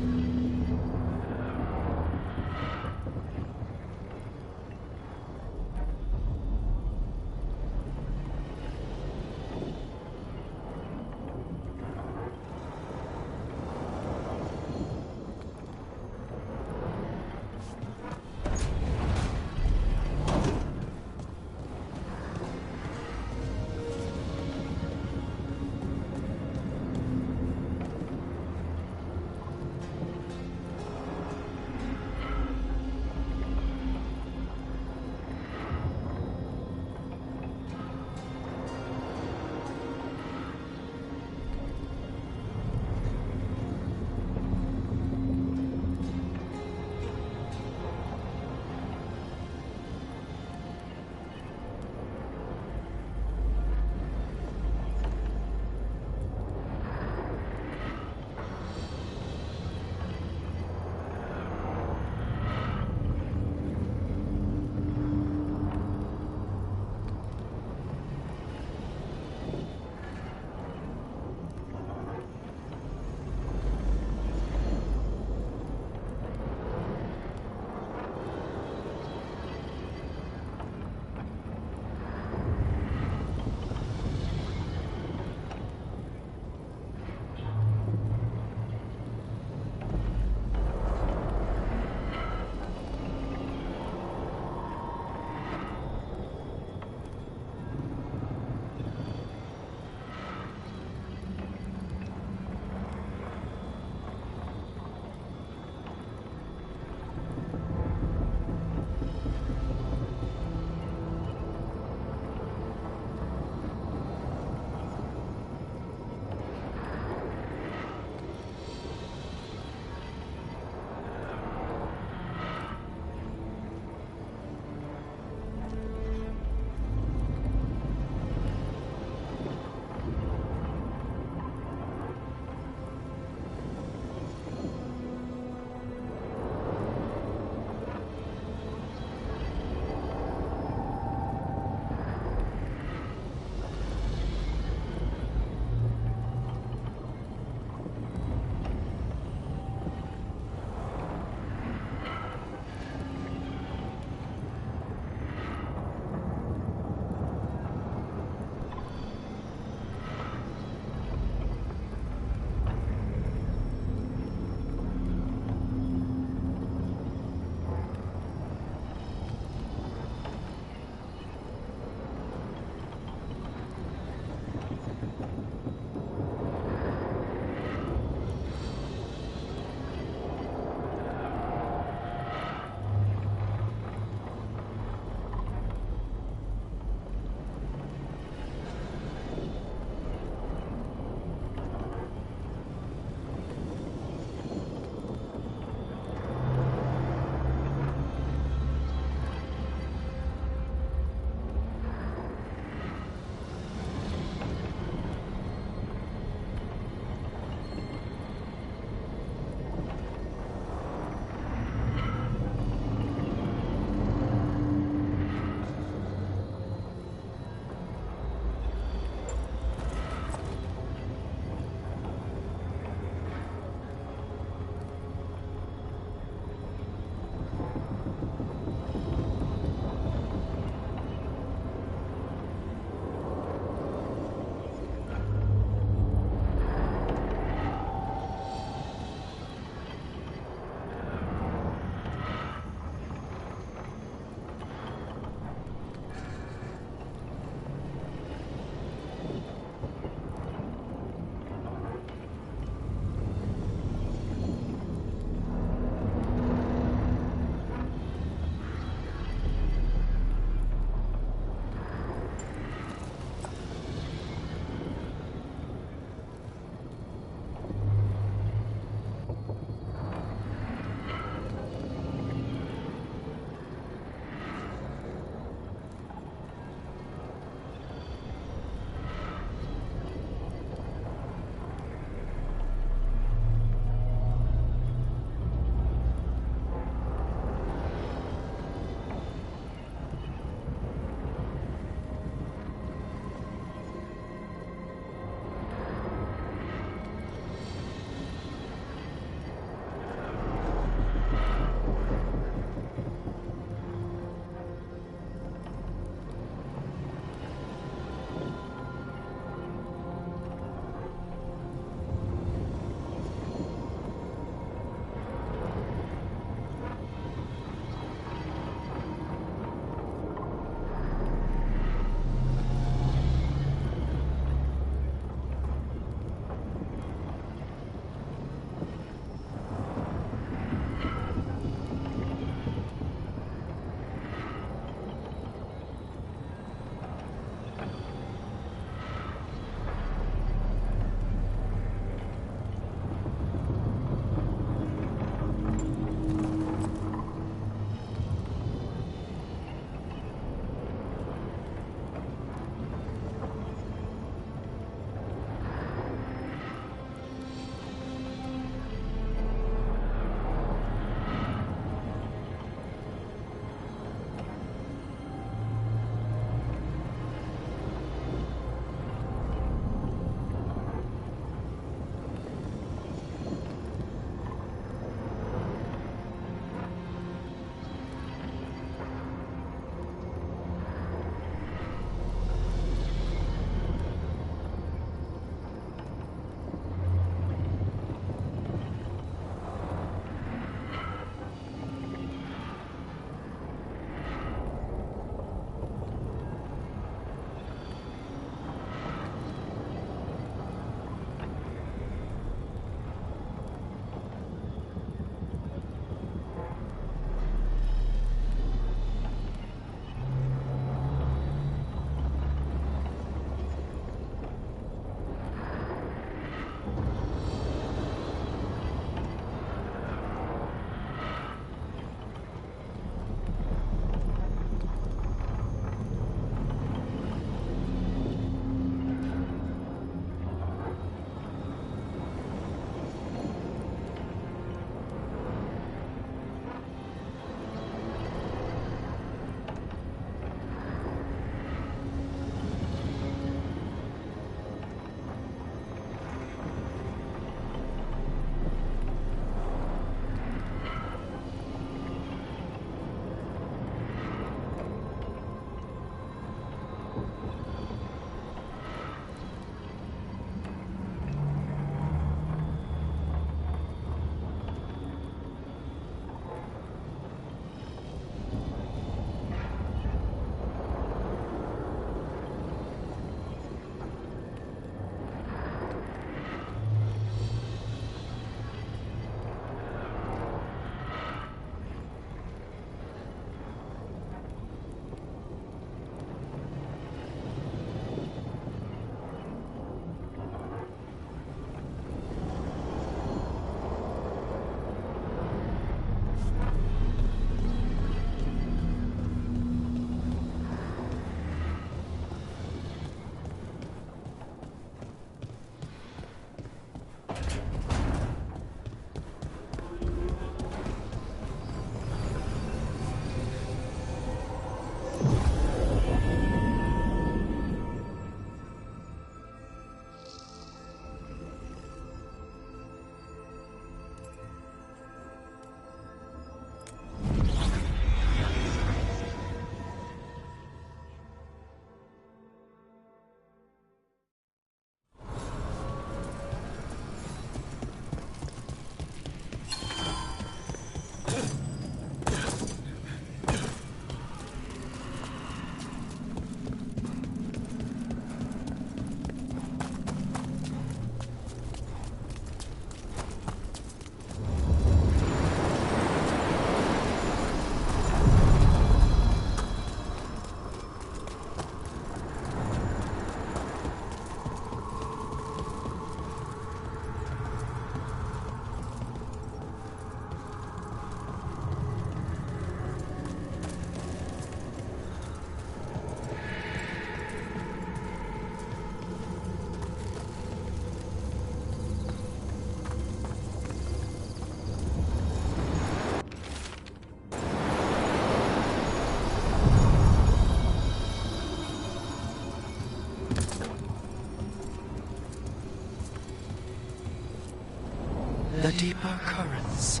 deeper currents.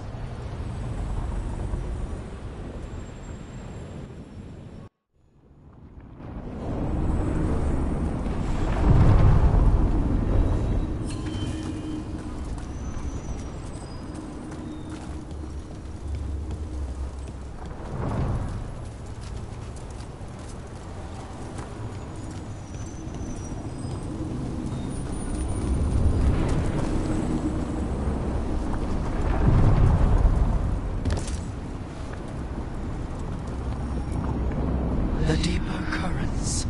The deeper currents.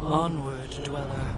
Onward, dweller.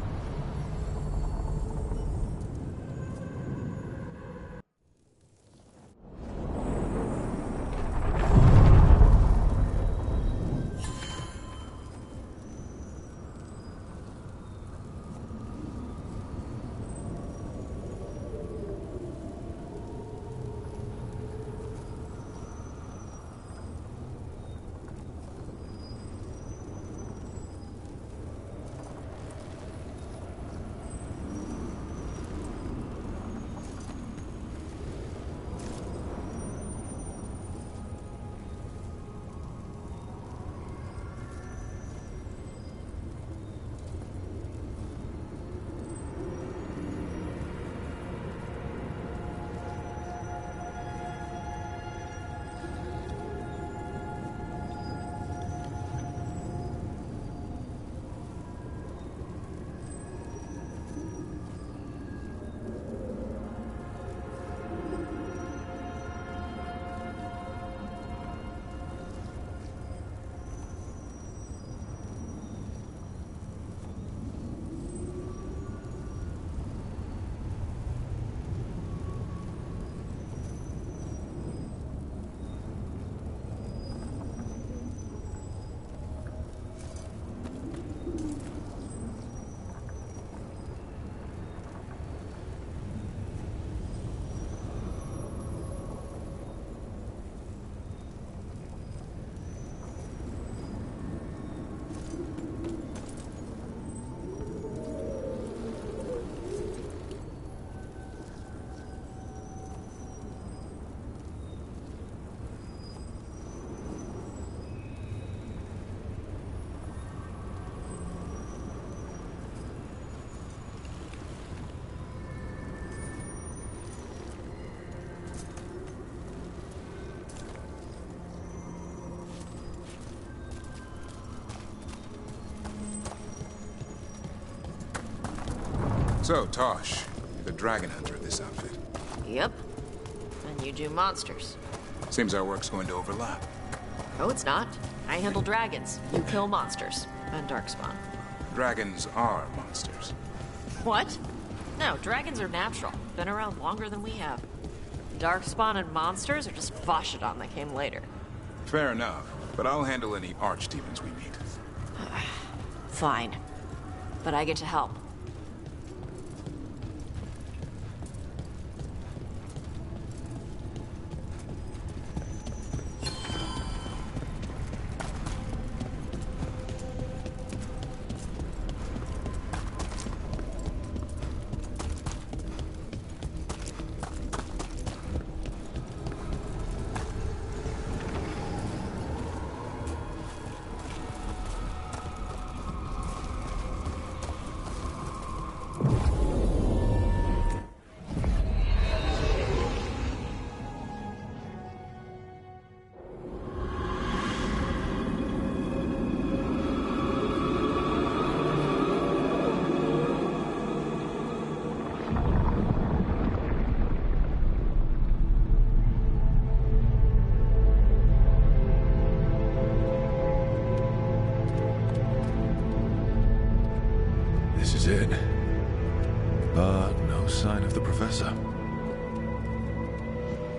So, Tosh, you're the dragon hunter of this outfit. Yep. And you do monsters. Seems our work's going to overlap. No, it's not. I handle dragons. You kill monsters. And Darkspawn. Dragons are monsters. What? No, dragons are natural. Been around longer than we have. Darkspawn and monsters are just Vashidon that came later. Fair enough, but I'll handle any archdemons we meet. Fine. But I get to help. is it. But no sign of the professor.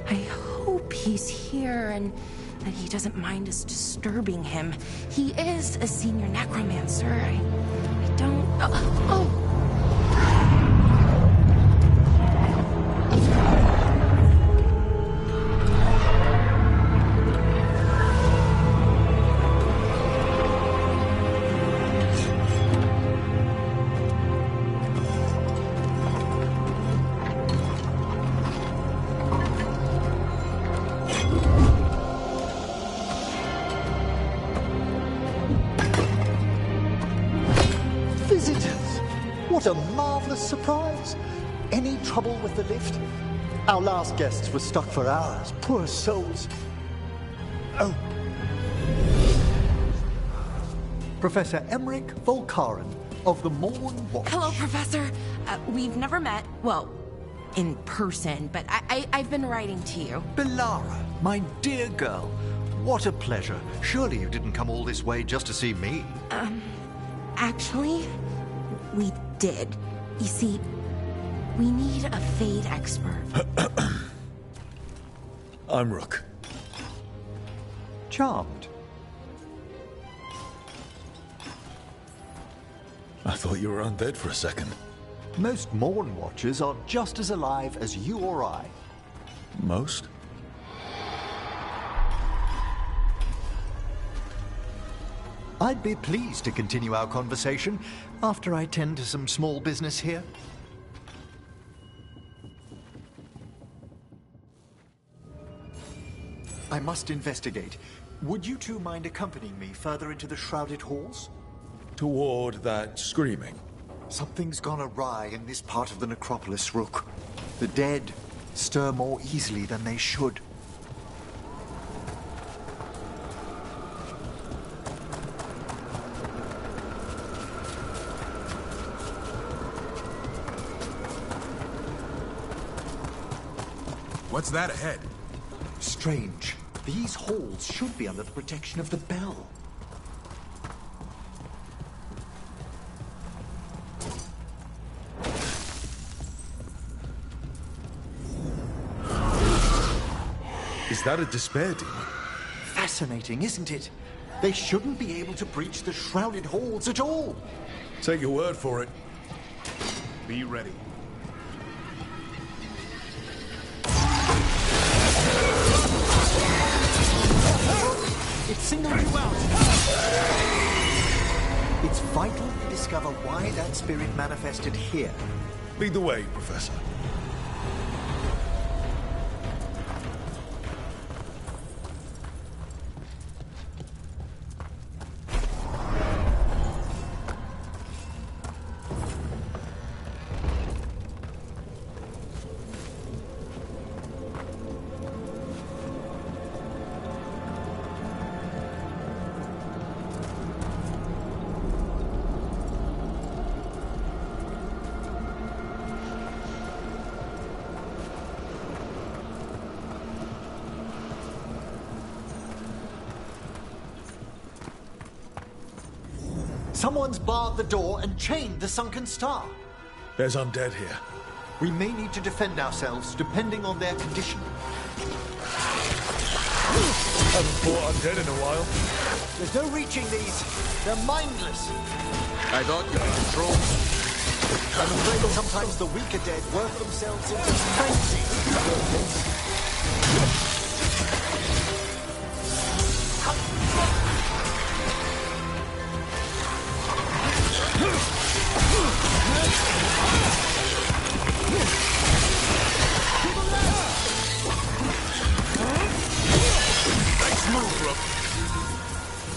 I hope he's here and that he doesn't mind us disturbing him. He is a senior necromancer. I don't... oh! What a marvelous surprise! Any trouble with the lift? Our last guests were stuck for hours. Poor souls. Oh. Professor Emmerich Volkaren of the Morn Watch. Hello, Professor. We've never met. Well, in person, but I've been writing to you. Belara, my dear girl. What a pleasure. Surely you didn't come all this way just to see me. Actually, we did. You see, we need a Fade expert. I'm Rook. Charmed. I thought you were undead for a second. Most Morn Watchers are just as alive as you or I. Most? I'd be pleased to continue our conversation after I tend to some small business here. I must investigate. Would you two mind accompanying me further into the Shrouded Halls? Toward that screaming. Something's gone awry in this part of the necropolis, Rook. The dead stir more easily than they should. What's that ahead? Strange. These halls should be under the protection of the bell. Is that a despair demon? Fascinating, isn't it? They shouldn't be able to breach the Shrouded Halls at all. Take your word for it. Be ready. It singled you out. It's vital we discover why that spirit manifested here. Lead the way, Professor. Someone's barred the door and chained the sunken star. There's undead here. We may need to defend ourselves depending on their condition. Haven't fought undead in a while. There's no reaching these. They're mindless. I thought you could control them. I'm afraid sometimes the weaker dead work themselves into frenzy.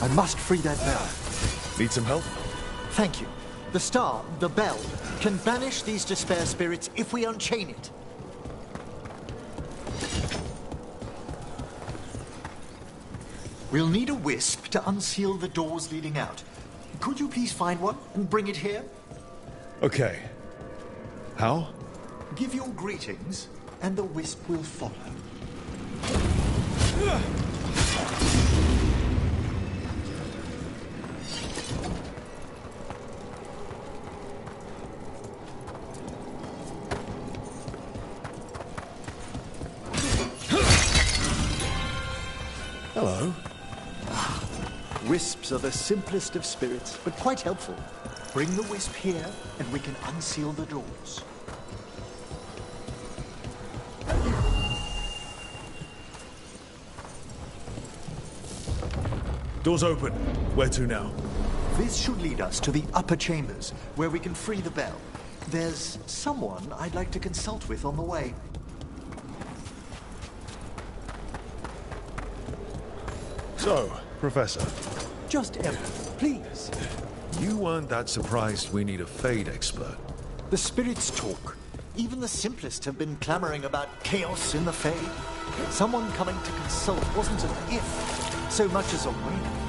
I must free that bell. Need some help? Thank you. The star, the bell, can banish these despair spirits if we unchain it. We'll need a wisp to unseal the doors leading out. Could you please find one and bring it here? Okay. How? Give your greetings, and the wisp will follow. Hello. Wisps are the simplest of spirits, but quite helpful. Bring the wisp here, and we can unseal the doors. Doors open. Where to now? This should lead us to the upper chambers, where we can free the bell. There's someone I'd like to consult with on the way. So, Professor. Just Emma, please. You weren't that surprised we need a Fade expert. The spirits talk. Even the simplest have been clamoring about chaos in the Fade. Someone coming to consult wasn't an if, so much as a when.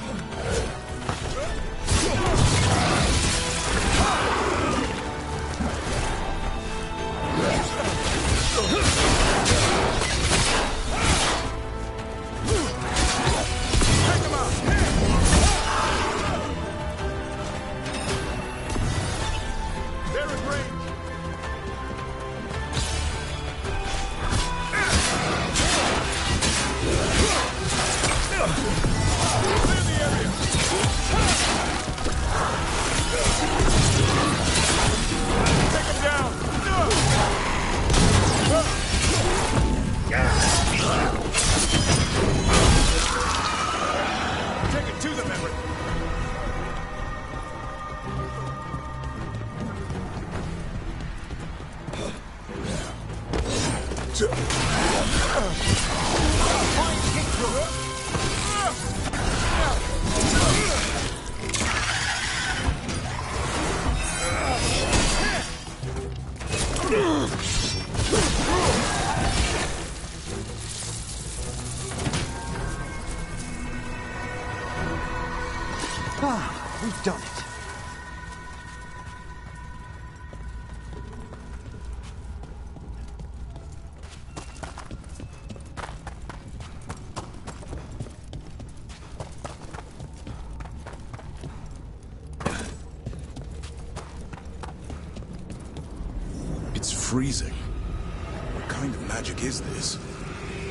We've done it. It's freezing. What kind of magic is this?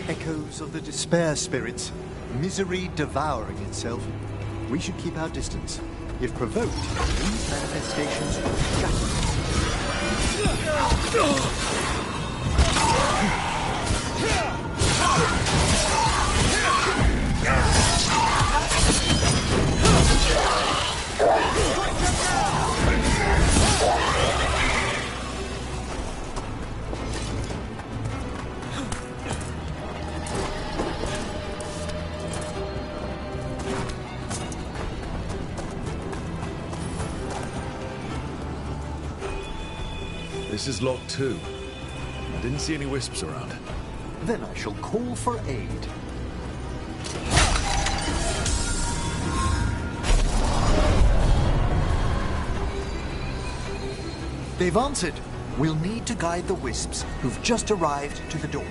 Echoes of the despair spirits. Misery devouring itself. We should keep our distance. If provoked, these manifestations will shatter. This is locked too. I didn't see any wisps around. Then I shall call for aid. They've answered. We'll need to guide the wisps who've just arrived to the door.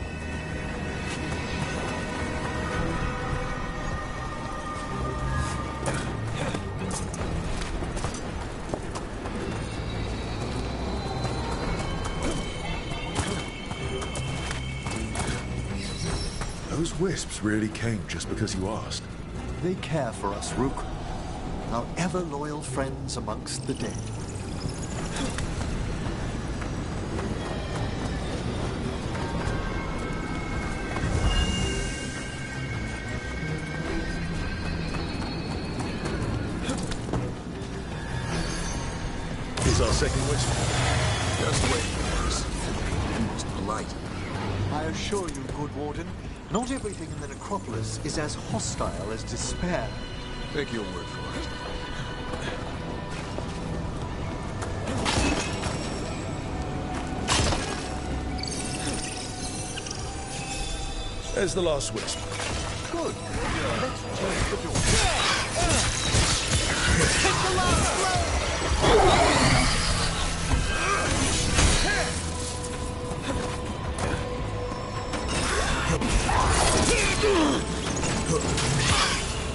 Those wisps really came just because you asked. They care for us, Rook. Our ever-loyal friends amongst the dead. Here's our second wisp. Just wait for us. Most polite. I assure you, good Warden, not everything in the necropolis is as hostile as despair. Take your word for it. There's the last wisp. Good. Let's change the door. Take the last blow!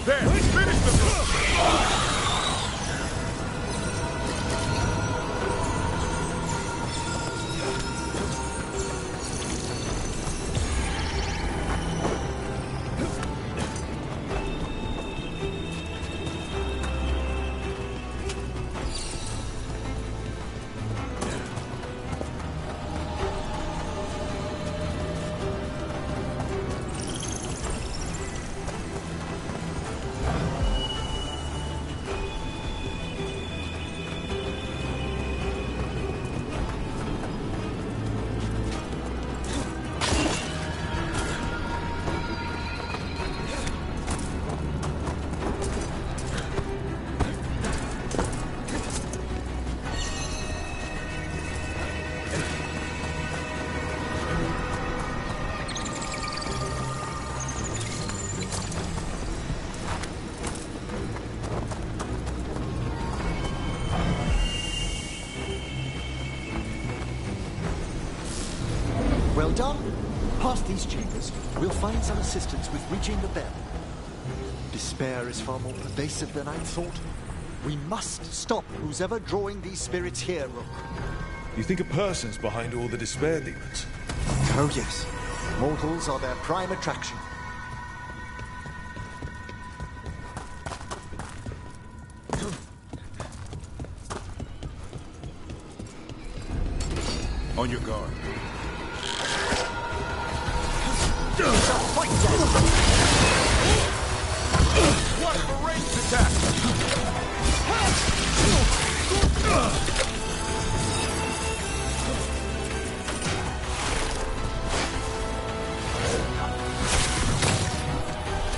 There, finish the done, past these chambers, we'll find some assistance with reaching the bell. Despair is far more pervasive than I thought. We must stop who's ever drawing these spirits here, Rook. You think a person's behind all the despair demons? Oh yes. Mortals are their prime attraction. On your guard. What for ranged attack?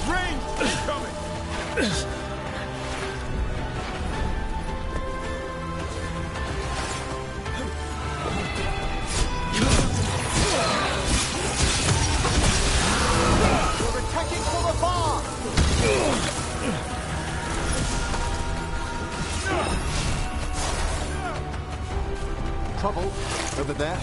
Range incoming! We're attacking from afar! Trouble over there.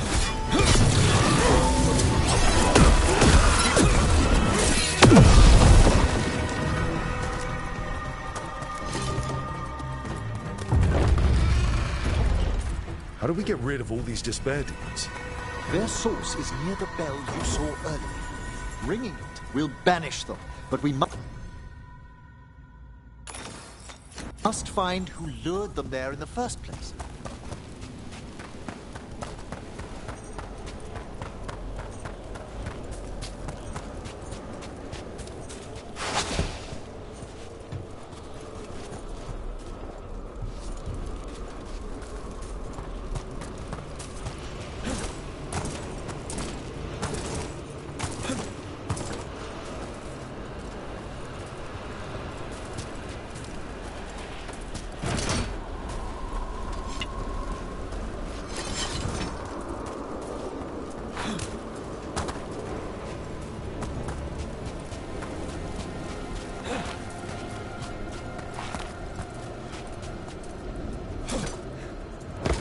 How do we get rid of all these despair demons? Their source is near the bell you saw earlier. Ringing it will banish them, but we must find who lured them there in the first place.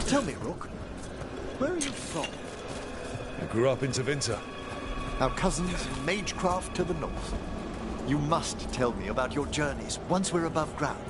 Tell me, Rook, where are you from? I grew up in Tevinter. Our cousins in Magecraft to the north. You must tell me about your journeys once we're above ground.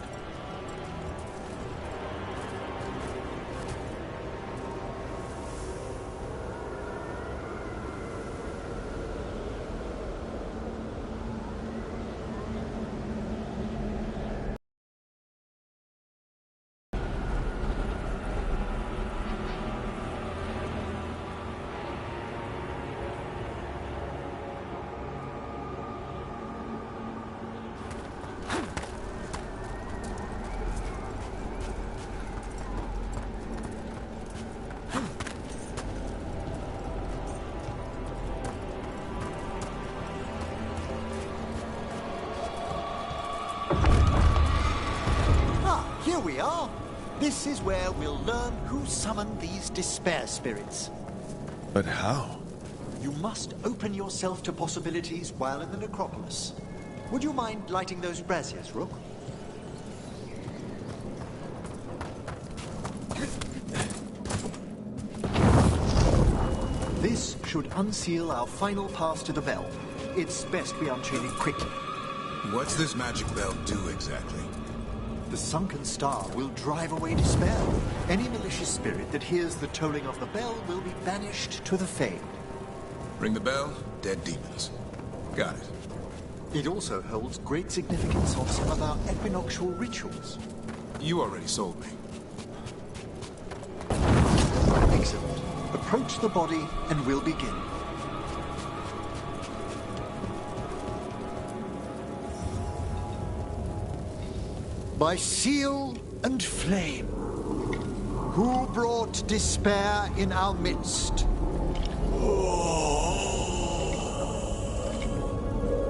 Here we are. This is where we'll learn who summoned these despair spirits. But how? You must open yourself to possibilities while in the necropolis. Would you mind lighting those braziers, Rook? This should unseal our final pass to the bell. It's best we unchain it quickly. What's this magic bell do exactly? The sunken star will drive away despair. Any malicious spirit that hears the tolling of the bell will be banished to the Fade. Ring the bell, dead demons. Got it. It also holds great significance on some of our equinoctial rituals. You already sold me. Excellent. Approach the body and we'll begin. By seal and flame, who brought despair in our midst?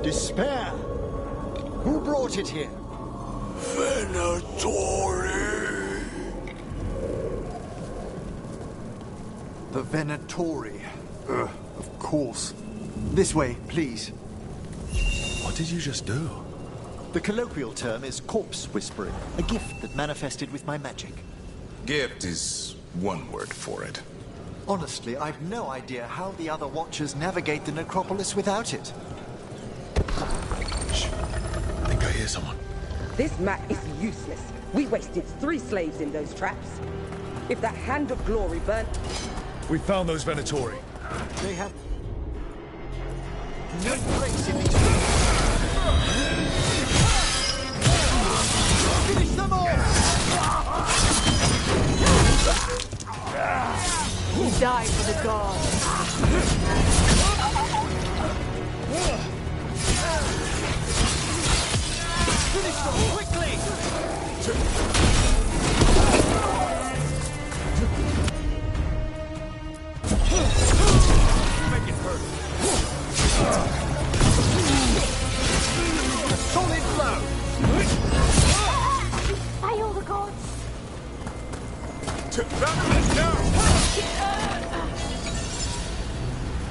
Despair? Who brought it here? Venatori. The Venatori. Of course. This way, please. What did you just do? The colloquial term is corpse whispering, a gift that manifested with my magic. Gift is one word for it. Honestly, I've no idea how the other Watchers navigate the necropolis without it. Shh. I think I hear someone. This map is useless. We wasted 3 slaves in those traps. If that Hand of Glory burnt... We found those Venatori. They have no place in these... Finish them all! We die for the gods. Finish them quickly! Make it hurt. A solid blow! By all the gods!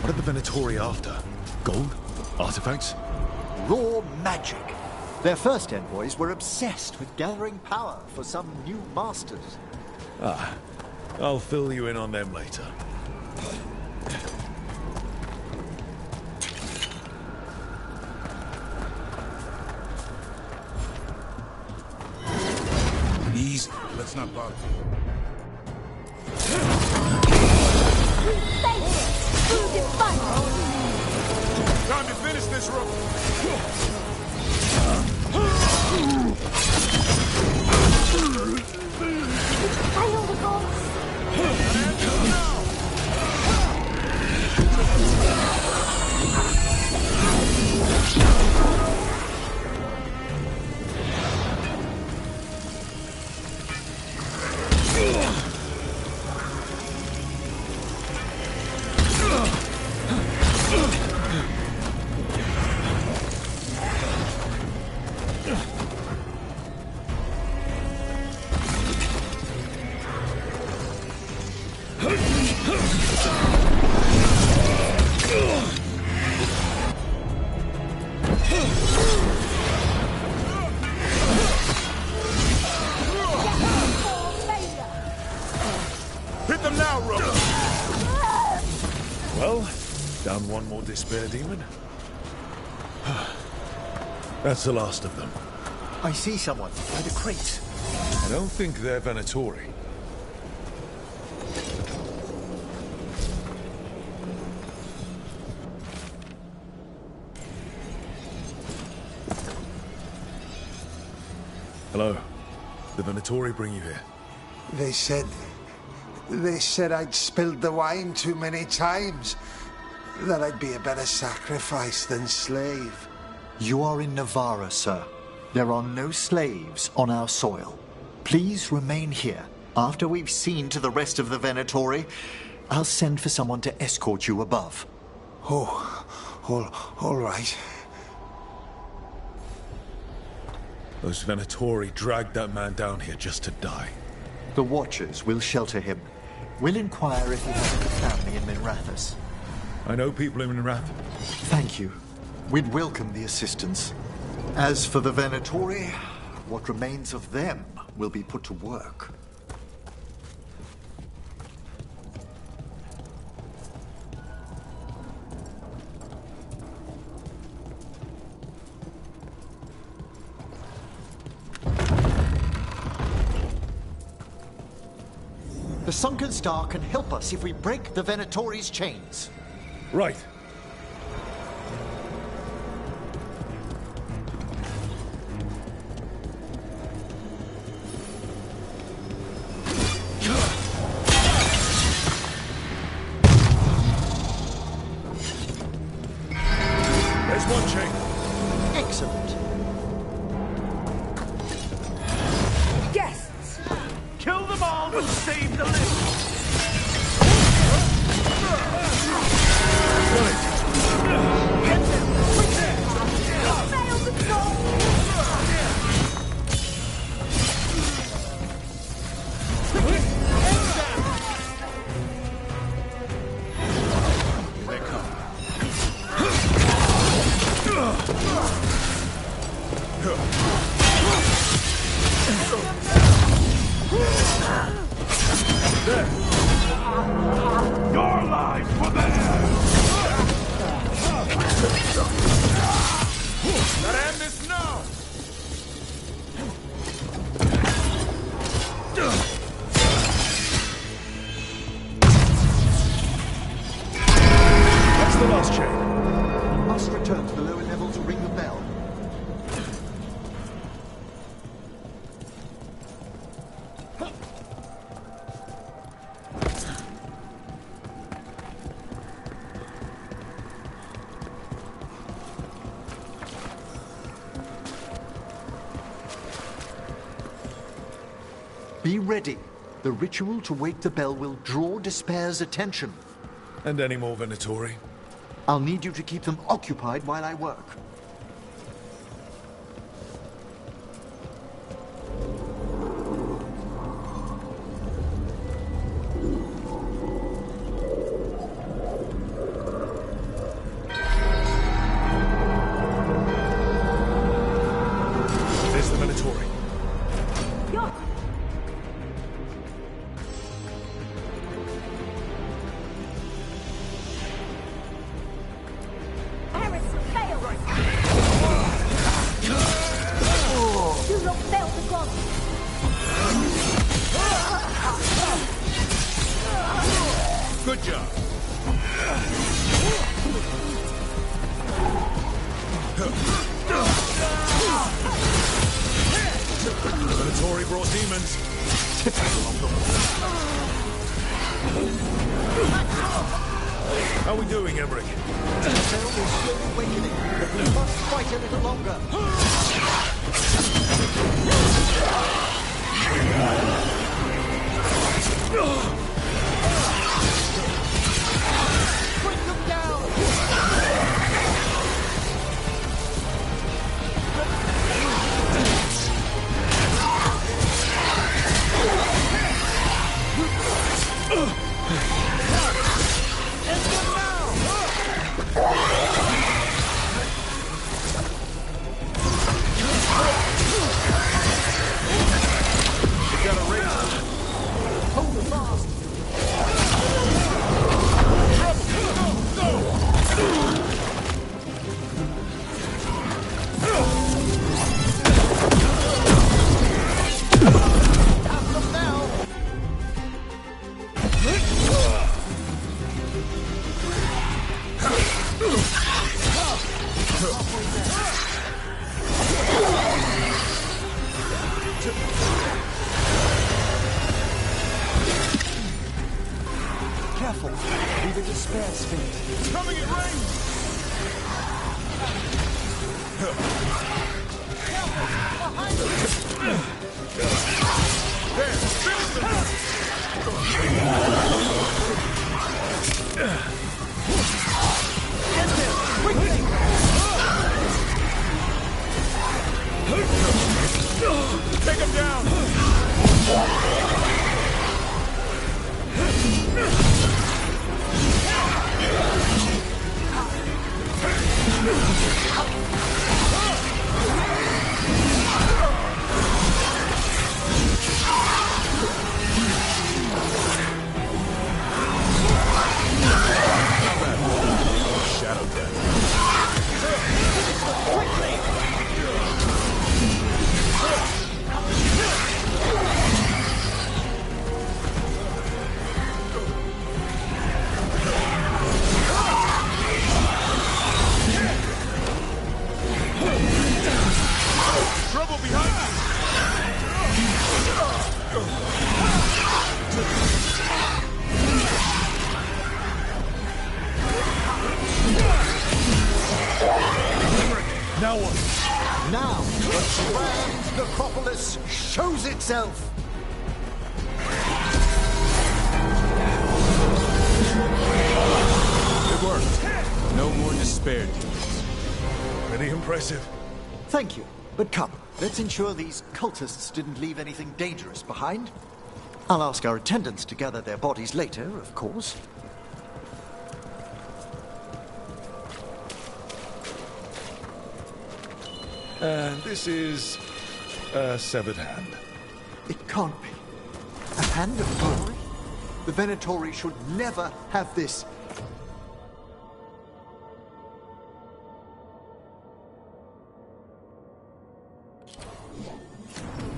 What are the Venatori after? Gold? Artifacts? Raw magic. Their first envoys were obsessed with gathering power for some new masters. Ah, I'll fill you in on them later. Easy. Let's not bother. Time to finish this, Rook. By all the gods! Hit them now, Rook! Well, down one more despair demon. That's the last of them. I see someone by the crate. I don't think they're Venatori. Hello. The Venatori bring you here. They said I'd spilled the wine too many times. That I'd be a better sacrifice than slave. You are in Navarra, sir. There are no slaves on our soil. Please remain here. After we've seen to the rest of the Venatori, I'll send for someone to escort you above. Oh, all right. Those Venatori dragged that man down here just to die. The Watchers will shelter him. We'll inquire if he has any family in Minrathous. I know people in Minrath. Thank you. We'd welcome the assistance. As for the Venatori, what remains of them will be put to work. The Sunken Star can help us if we break the Venatori's chains. Right. There's one chain. Excellent. Guests! Kill them all, but save the living! There. time for theirs! Gotta end this now! That's the last chain. We must return to the lower level to ring the bell. Be ready. The ritual to wake the bell will draw Despair's attention. And any more Venatori? I'll need you to keep them occupied while I work. There's the Venatori. Good job. Venatori brought demons. How are we doing, Emmerich? Despair is slowly awakening, but we must fight a little longer. Bring them down! Careful, leave a despair sphinx. It's coming in range! There, finish Take him down! Shadow Death. Trouble behind us! Now what? Now, the grand necropolis shows itself! It worked. No more despair demons. Pretty impressive. Thank you, but come, let's ensure these cultists didn't leave anything dangerous behind. I'll ask our attendants to gather their bodies later, of course. And this is a severed hand. It can't be. A hand of glory? The Venatori should never have this.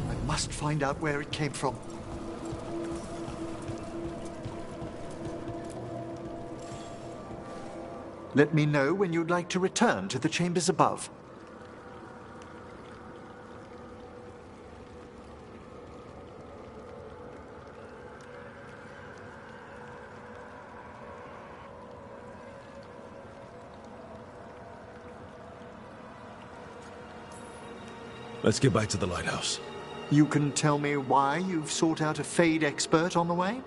I must find out where it came from. Let me know when you'd like to return to the chambers above. Let's get back to the lighthouse. You can tell me why you've sought out a Fade expert on the way?